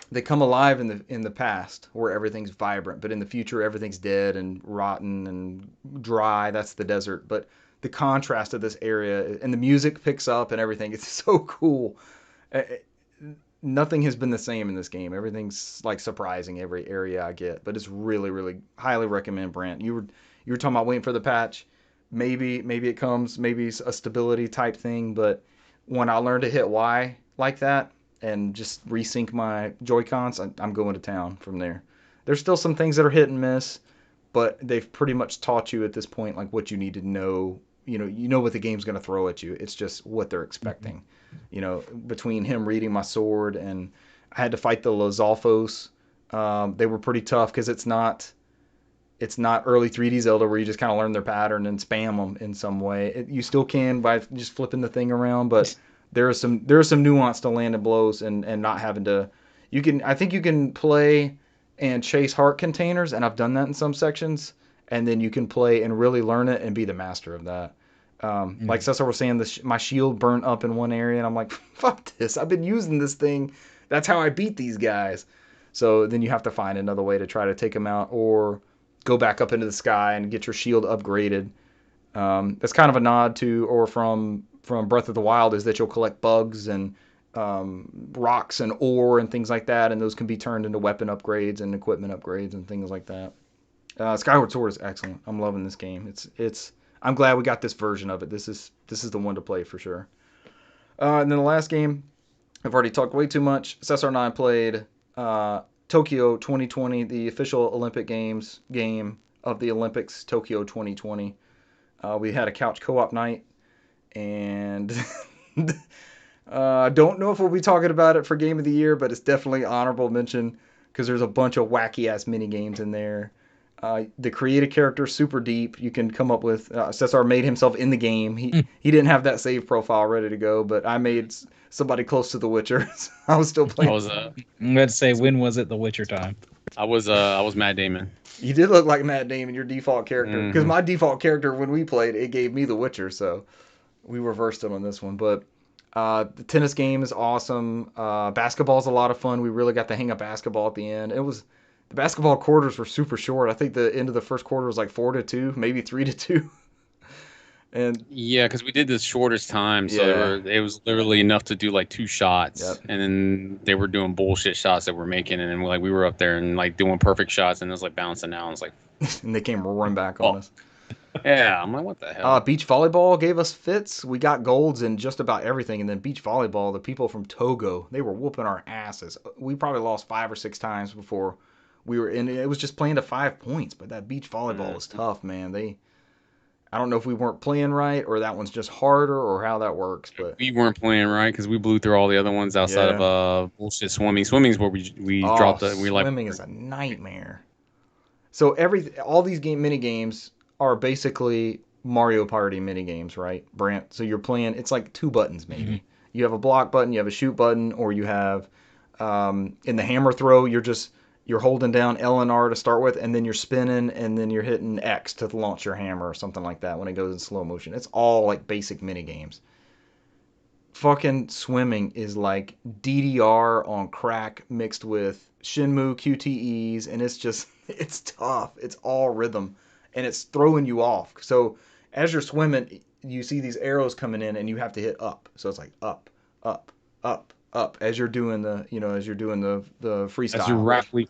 They come alive in the past where everything's vibrant, but in the future everything's dead and rotten and dry. That's the desert. But the contrast of this area, and the music picks up and everything, it's so cool. Nothing has been the same in this game. Everything's like surprising every area I get, but it's really, really highly recommend. Brant, you were talking about waiting for the patch. Maybe it comes, maybe it's a stability type thing, but when I learn to hit Y like that and just resync my Joy-Cons, I'm going to town from there. There's still some things that are hit and miss, but they've pretty much taught you at this point like what you need to know. You know what the game's going to throw at you. It's just what they're expecting. Between him reading my sword, and I had to fight the Lizalfos. They were pretty tough because it's not early 3D Zelda where you just kind of learn their pattern and spam them in some way. You still can by just flipping the thing around, but there is some nuance to landing blows and not having to. I think you can play and chase heart containers, and I've done that in some sections, and then you can play and really learn it and be the master of that. Like Cesar was saying, my shield burnt up in one area, and I'm like, fuck this. I've been using this thing. That's how I beat these guys. So then you have to find another way to try to take them out, or go back up into the sky and get your shield upgraded. That's kind of a nod to, or from Breath of the Wild, is that you'll collect bugs and rocks and ore and things like that, and those can be turned into weapon upgrades and equipment upgrades and things like that. Skyward Sword is excellent. I'm loving this game. I'm glad we got this version of it. This is the one to play for sure. And then the last game, I've already talked way too much. Cesar and I played Tokyo 2020, the official Olympic Games game of the Olympics, Tokyo 2020. We had a couch co-op night, and don't know if we'll be talking about it for Game of the Year, but it's definitely honorable mention because there's a bunch of wacky-ass mini-games in there. The creative character super deep. You can come up with Cesar made himself in the game. He didn't have that save profile ready to go, but I made somebody close to The Witcher. I was still playing. I'm going to say, when was it The Witcher time? I was Matt Damon. You did look like Matt Damon, your default character, because my default character when we played, it gave me The Witcher, so we reversed it on this one. But the tennis game is awesome. Basketball's a lot of fun. We really got the hang of basketball at the end. The basketball quarters were super short. I think the end of the first quarter was like 4-2, maybe 3-2. And yeah, because we did the shortest time, so it was literally enough to do like 2 shots, and then they were doing bullshit shots that we're making, and then we were up there and like doing perfect shots, and it was like bouncing out. And it's like, and they came roaring back on us. Yeah, I'm like, what the hell? Beach volleyball gave us fits. We got golds in just about everything. And then beach volleyball, the people from Togo, they were whooping our asses. We probably lost 5 or 6 times before we were in. It was just playing to 5 points. But that beach volleyball was tough, man. I don't know if we weren't playing right or that one's just harder or how that works. But we weren't playing right because we blew through all the other ones outside of bullshit swimming. Swimming's where we dropped it. Swimming is a nightmare. So all these mini games are basically Mario Party mini games, right, Brant? So you're playing. It's like 2 buttons maybe. Mm-hmm. You have a block button, you have a shoot button, or you have in the hammer throw. You're holding down L and R to start with, and then you're spinning, and then you're hitting X to launch your hammer or something like that when it goes in slow motion. It's all like basic mini games. Fucking swimming is like DDR on crack mixed with Shenmue QTEs, and it's tough. It's all rhythm, and it's throwing you off. So as you're swimming, you see these arrows coming in, and you have to hit up. So it's like up, up, up, up as you're doing the freestyle. As you're rapidly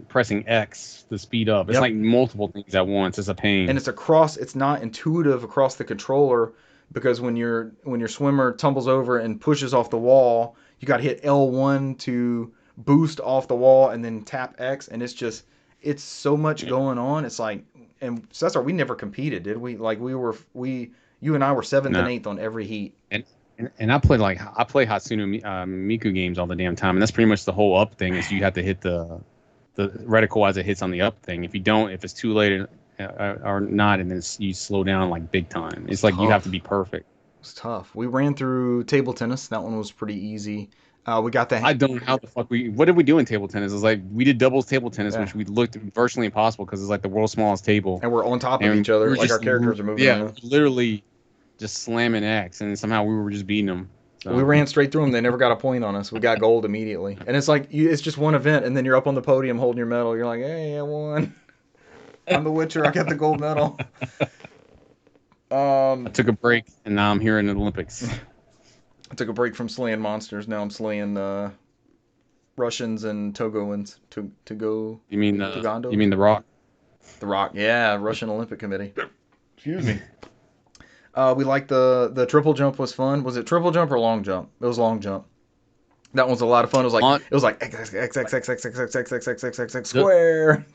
pressing X to speed up. It's like multiple things at once. It's a pain. And it's not intuitive across the controller. Because when your swimmer tumbles over and pushes off the wall, you got to hit L1 to boost off the wall and then tap X, and it's so much going on. It's like, and so that's why we never competed, did we? Like you and I were 7th and 8th on every heat. And I play Hatsune Miku games all the damn time, and that's pretty much the whole up thing. Is you have to hit the reticle as it hits on the up thing. If it's too late or not, and then you slow down like big time. It's like you have to be perfect. It's tough. We ran through table tennis. That one was pretty easy. We got the. I don't know how the fuck what did we do in table tennis? It was like we did doubles table tennis, which we looked virtually impossible because it's like the world's smallest table, and we're on top of each other, like our characters are moving. Yeah, literally just slamming X, and somehow we were just beating them. So. We ran straight through them. They never got a point on us. We got gold immediately, and it's like it's just one event, and then you're up on the podium holding your medal. You're like, hey, I won. I'm the Witcher. I got the gold medal. I took a break, and now I'm here in the Olympics. I took a break from slaying monsters. Now I'm slaying Russians and Togoans. You mean the Rock? The Rock, yeah. Russian Olympic Committee. Excuse me. We liked the triple jump was fun. Was it triple jump or long jump? It was long jump. That was a lot of fun. It was like X square.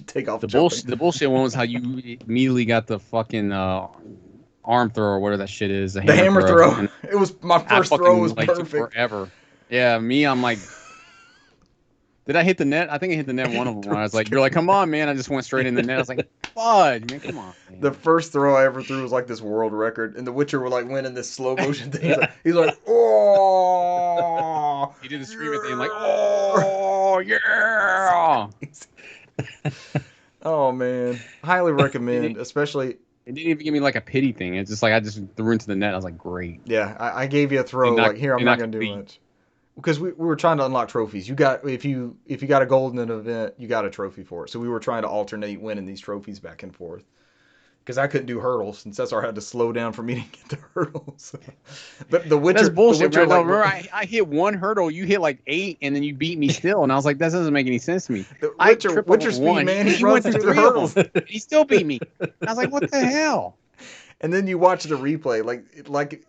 Take off the bullshit one was how you immediately got the fucking arm throw or whatever that shit is. The hammer throw. It was my first throw was perfect. Forever. Yeah, I'm like, did I hit the net? I think I hit the net one of them. I was like, you're like, come on, man. I just went straight in the net. I was like, fudge, man, come on. Man. The first throw I ever threw was like this world record, and the Witcher were like winning this slow motion thing. He's like, oh. He did the scream at the end, like, oh, yeah. Oh, man. Highly recommend, especially. It didn't even give me like a pity thing. It's just like I just threw into the net. I was like, great. Yeah, I gave you a throw. Like, here, I'm not going to do much. Because we were trying to unlock trophies. If you got a gold in an event, you got a trophy for it. So we were trying to alternate winning these trophies back and forth. Because I couldn't do hurdles, and Cesar had to slow down for me to get the hurdles. But the Witcher, that's bullshit. The Witcher, remember, I hit one hurdle, you hit like 8, and then you beat me still. And I was like, that doesn't make any sense to me. Witcher speed, man, he went through the hurdles. He still beat me. I was like, what the hell? And then you watch the replay, like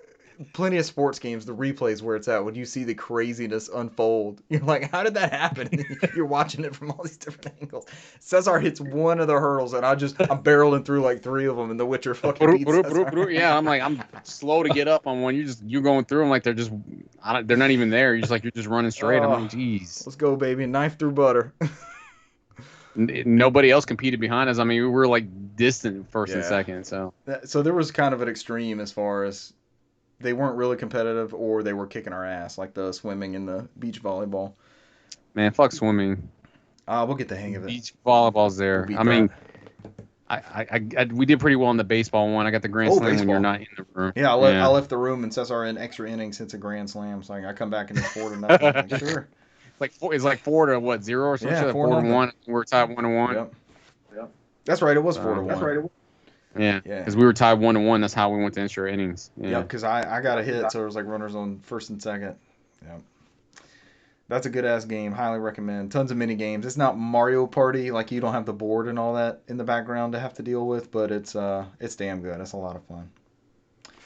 plenty of sports games, the replays where it's at, when you see the craziness unfold, you're like, how did that happen? You're watching it from all these different angles. Cesar hits one of the hurdles, and I'm barreling through like 3 of them, and the Witcher fucking beats Cesar. Yeah, I'm slow to get up on one. You're going through them like they're not even there. You're just running straight. I'm like, geez. Let's go, baby. Knife through butter. Nobody else competed behind us. I mean, we were like distant first and second. So there was kind of an extreme as far as they weren't really competitive, or they were kicking our ass, like the swimming and the beach volleyball. Man, fuck swimming. We'll get the hang of it. Beach volleyball's there. I mean, we did pretty well in the baseball one. I got the grand slam baseball. When you're not in the room. Yeah, I left the room, and Cesar in extra innings hits a grand slam. So I come back and it's 4-0. Like, sure. It's like 4 to what, 0 or something? Yeah, 4-1. We're tied 1-1. Yep. That's right. It was 4-1. That's right. Yeah, because we were tied 1-1. That's how we went to extra innings. Yeah, because I got a hit, so it was like runners on first and second. That's a good ass game. Highly recommend. Tons of mini games. It's not Mario Party, like you don't have the board and all that in the background to have to deal with, but it's damn good. It's a lot of fun.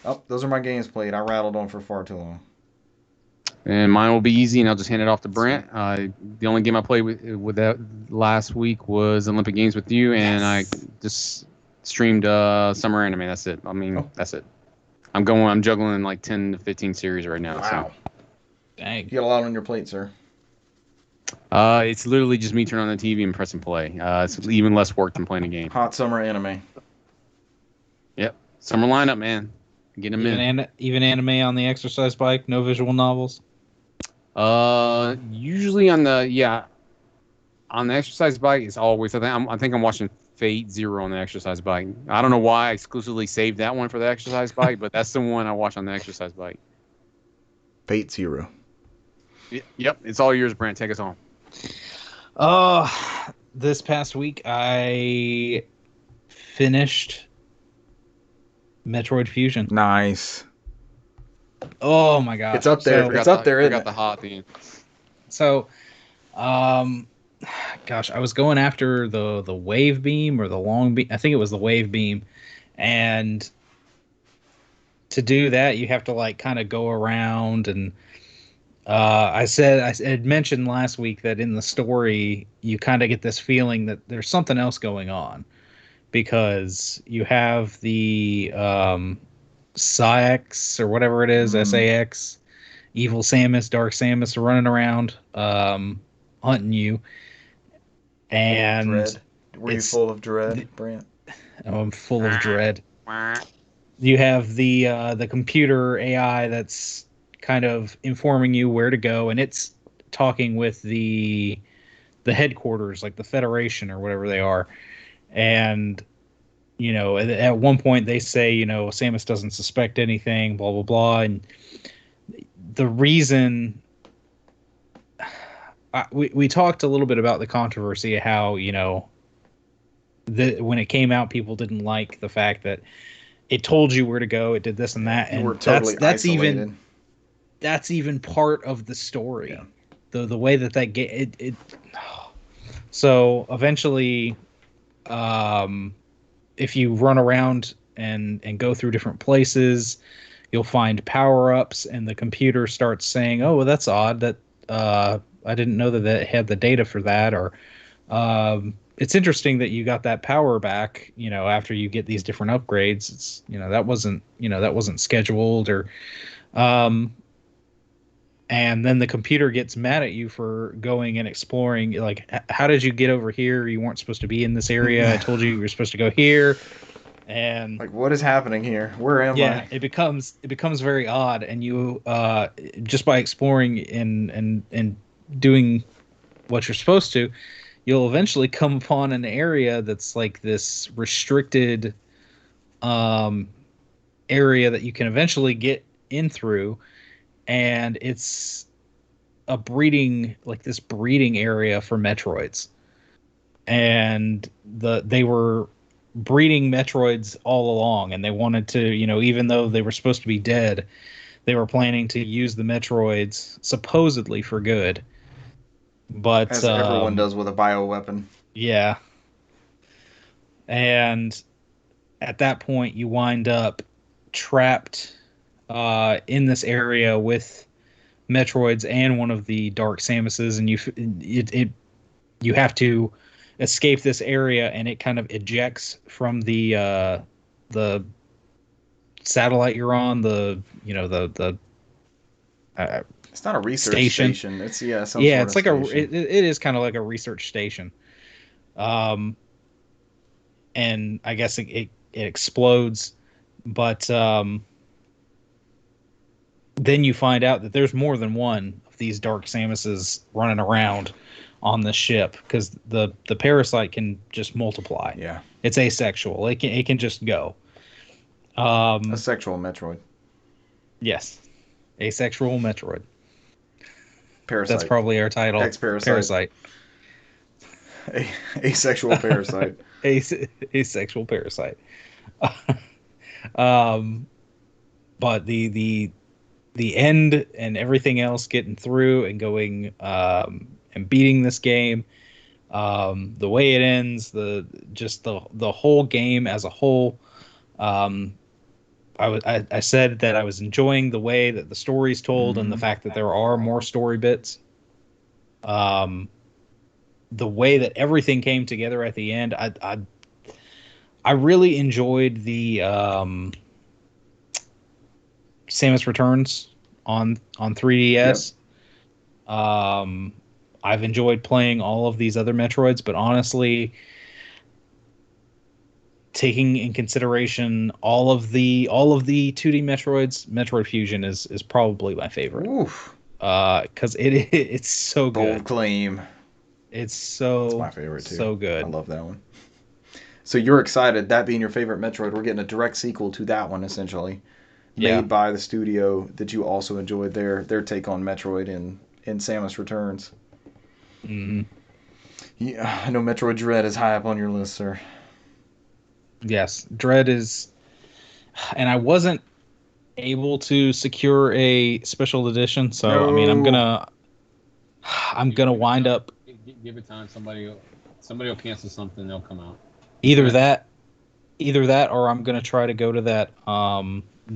Oh, those are my games played. I rattled on for far too long. And mine will be easy, and I'll just hand it off to Brant. The only game I played with that last week was Olympic Games with you, and I just streamed Summer Anime. That's it. I mean, that's it. I'm juggling like 10 to 15 series right now. Wow. So. Dang. You got a lot on your plate, sir. It's literally just me turning on the TV and pressing play. It's even less work than playing a game. Hot summer anime. Yep. Summer lineup, man. Getting them in. Even anime on the exercise bike, no visual novels? Usually on the exercise bike, it's always, I think I'm watching Fate Zero on the exercise bike. I don't know why I exclusively saved that one for the exercise bike, but that's the one I watch on the exercise bike. Fate Zero. Yep, it's all yours, Brent. Take us home. This past week I finished Metroid Fusion. Nice. Oh my gosh. It's up there. So, it's up there, isn't it? The hot theme. So, gosh, I was going after the wave beam or the long beam. I think it was the wave beam. And to do that, you have to like kind of go around and I had mentioned last week that in the story you kind of get this feeling that there's something else going on because you have the SAX or whatever it is, SAX, Evil Samus, Dark Samus are running around hunting you. And dread. Were you full of dread, Brant? I'm full of dread. You have the computer AI that's kind of informing you where to go, and it's talking with the headquarters, like the Federation or whatever they are. And you know, at one point they say, you know, Samus doesn't suspect anything, blah blah blah. And the reason we talked a little bit about the controversy of how, you know, when it came out, people didn't like the fact that it told you where to go, it did this and that, and that's even part of the story. Yeah. The way that it so eventually, if you run around and go through different places, you'll find power-ups, and the computer starts saying, oh, well, that's odd that I didn't know that it had the data for that, or it's interesting that you got that power back, you know, after you get these different upgrades. It's, you know, that wasn't scheduled, or and then the computer gets mad at you for going and exploring. Like, how did you get over here? You weren't supposed to be in this area. I told you were supposed to go here. And like, what is happening here? Where am I? Yeah, it becomes very odd. And you just by exploring and doing what you're supposed to, you'll eventually come upon an area that's like this restricted area that you can eventually get in through. And it's a breeding area for Metroids. And they were breeding Metroids all along, and they wanted to, you know, even though they were supposed to be dead, they were planning to use the Metroids supposedly for good. But as everyone does with a bioweapon. Yeah. And at that point you wind up trapped in this area with Metroids and one of the Dark Samuses, and you have to escape this area, and it kind of ejects from the satellite you're on, it's not a research station. It's it's like it is kind of like a research station. And I guess it explodes, but then you find out that there's more than one of these Dark Samuses running around on the ship, because the parasite can just multiply. Yeah, it's asexual. It can just go. A sexual Metroid. Yes, asexual Metroid. Parasite. That's probably our title. Parasite. Asexual parasite. Asexual parasite. But the the end and everything else, getting through and going and beating this game, the way it ends, the whole game as a whole. I said that I was enjoying the way that the story's told and the fact that there are more story bits. The way that everything came together at the end, I really enjoyed the Samus Returns on 3DS. Yep. I've enjoyed playing all of these other Metroids, but honestly, taking in consideration all of the 2D Metroids, Metroid Fusion is probably my favorite. Oof. Because it's so good. Bold claim. It's my favorite too. So good. I love that one. So you're excited, that being your favorite Metroid, we're getting a direct sequel to that one, essentially. Made by the studio that you also enjoyed their take on Metroid in Samus Returns. Mm-hmm. Yeah, I know Metroid Dread is high up on your list, sir. Yes, Dread is... And I wasn't able to secure a special edition, so no. I mean, I'm gonna wind up... Give it time, somebody will cancel something, they'll come out. Either that, or I'm gonna try to go to that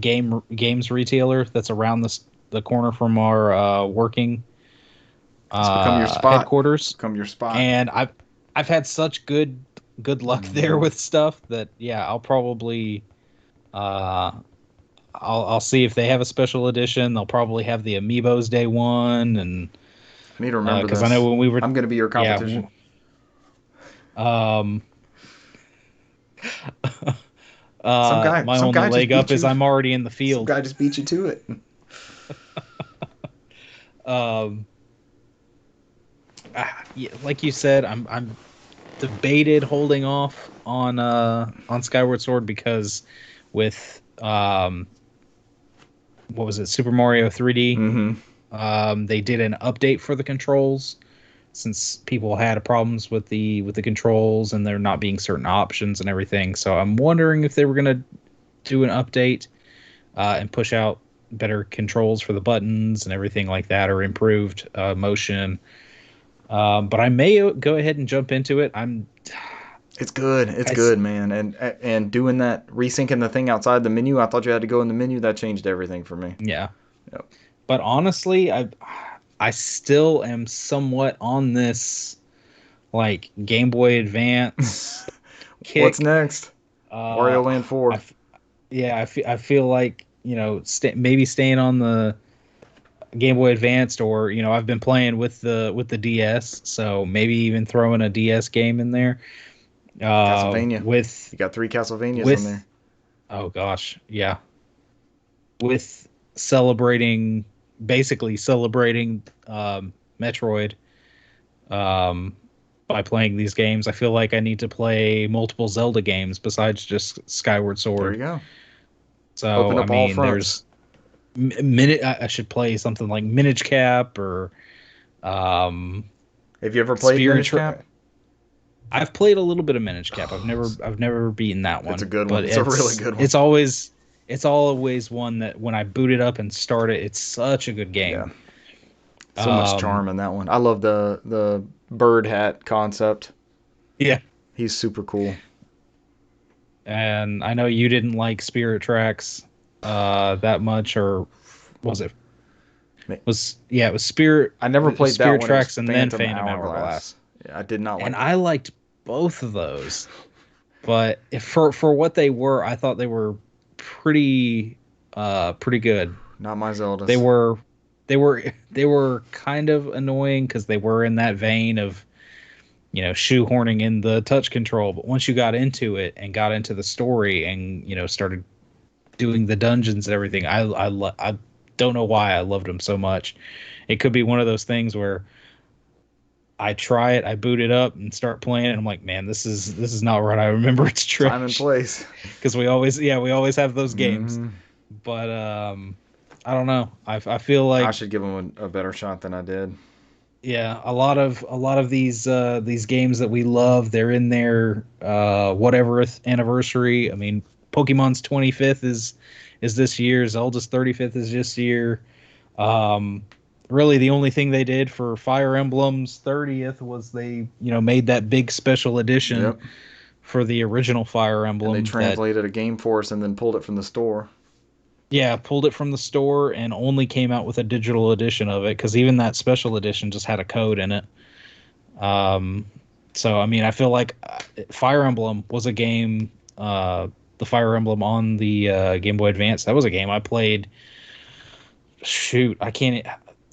games retailer that's around the corner from our working become your spot. Headquarters. Become your spot. And I've had such good luck there with stuff that I'll probably I'll see if they have a special edition. They'll probably have the Amiibos Day 1, and I need to remember because I know when we were... I'm gonna be your competition. My only leg up is I'm already in the field. Some guy just beat you to it. Like you said, I'm debated holding off on Skyward Sword because with what was it, Super Mario 3D? Mm-hmm. They did an update for the controls, since people had problems with the controls and there not being certain options and everything. So I'm wondering if they were gonna do an update and push out better controls for the buttons and everything like that, or improved motion. But I may go ahead and jump into it. It's good. It's good, man. And doing that, resyncing the thing outside the menu, I thought you had to go in the menu. That changed everything for me. Yeah. Yep. But honestly, I still am somewhat on this, like, Game Boy Advance kick. What's next? Wario Land 4. I feel like, maybe staying on the Game Boy Advanced, or I've been playing with the DS, so maybe even throwing a DS game in there. Castlevania. You got 3 Castlevanias in there. Oh gosh, yeah. With basically celebrating Metroid by playing these games, I feel like I need to play multiple Zelda games besides just Skyward Sword. There you go. So open up all fronts. There's I should play something like Minish Cap, or have you ever played Minish Cap? I've played a little bit of Minish Cap. I've never beaten that one. It's a good one. It's a really good one. It's always one that when I boot it up and start it, it's such a good game. Yeah. So much charm in that one. I love the bird hat concept. Yeah. He's super cool. And I know you didn't like Spirit Tracks that much, or was it? It was Spirit. I never played Spirit that Tracks one. and then Phantom Hourglass. Yeah, I did not like. And I liked both of those, but for what they were, I thought they were pretty good. Not my Zeldas. They were kind of annoying because they were in that vein of, shoehorning in the touch control. But once you got into it and got into the story and started doing the dungeons and everything, I don't know why I loved them so much. It could be one of those things where I try it, I boot it up and start playing it, and I'm like, man, this is not right. I remember it's trash. Time and place. Because we always have those games. Mm-hmm. But I don't know. I feel like I should give them a better shot than I did. Yeah, a lot of these games that we love, they're in their whatever anniversary. I mean, Pokemon's 25th is this year. Zelda's 35th is this year. Really, the only thing they did for Fire Emblem's 30th was they, made that big special edition Yep. for the original Fire Emblem. And they translated a game for us and then pulled it from the store. Yeah, pulled it from the store and only came out with a digital edition of it, because even that special edition just had a code in it. So, I mean, I feel like Fire Emblem was a game, the Fire Emblem on the Game Boy Advance, that was a game I played,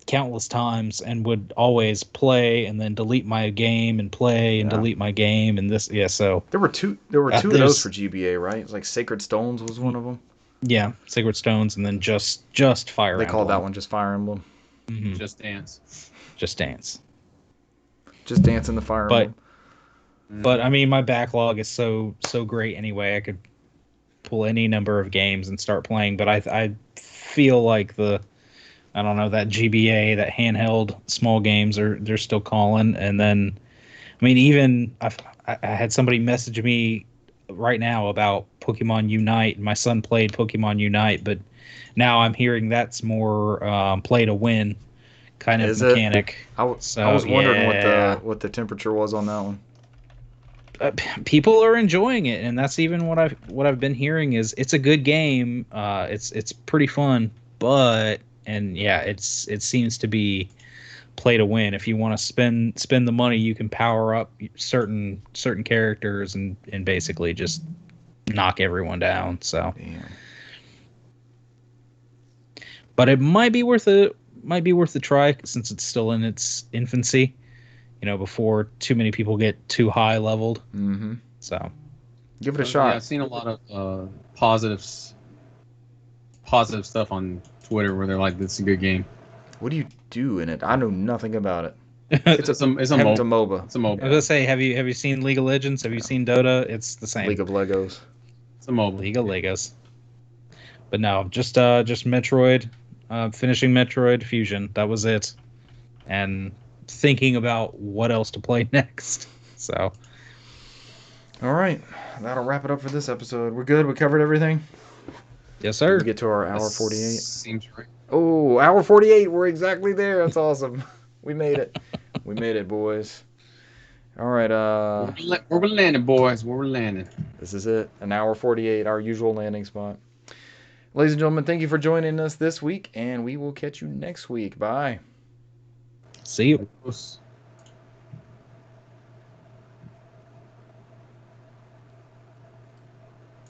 countless times, and would always play and then delete my game and play and delete my game and this. Yeah, so there were two of those for GBA, right? It's like Sacred Stones was one of them. Yeah, Sacred Stones, and then just Fire Emblem. They called that one just Fire Emblem. Mm-hmm. Just Dance. Just Dance. Just Dance in the Fire Emblem. But I mean, my backlog is so great anyway. I could pull any number of games and start playing. But I feel like that GBA, that handheld small games they're still calling. And then, I mean, even I had somebody message me right now about Pokemon Unite. My son played Pokemon Unite, but now I'm hearing that's more play to win kind of mechanic. I was wondering what the temperature was on that one. People are enjoying it, and that's even what I've been hearing is it's a good game. It's pretty fun, it seems to be play to win. If you want to spend the money, you can power up certain characters and basically just knock everyone down. So, damn. But it might be worth a try since it's still in its infancy. Before too many people get too high leveled. Mm-hmm. So, give it a shot. Yeah, I've seen a lot of positive stuff on Twitter where they're like, "This is a good game." What do you do in it? I know nothing about it. It's a MOBA. It's a MOBA. I was gonna say, have you seen League of Legends? Have you seen Dota? It's the same. League of Legos. It's a MOBA. League of Legos. But no, just Metroid, finishing Metroid Fusion. That was it, and thinking about what else to play next. So, all right, that'll wrap it up for this episode. We're good. We covered everything. Yes, sir. We get to our hour 48. Seems right. Oh, hour 48. We're exactly there. That's awesome. We made it. We made it, boys. All right. Where we're landing, boys. Where we're landing. This is it. An hour 48, our usual landing spot. Ladies and gentlemen, thank you for joining us this week, and we will catch you next week. Bye. See you.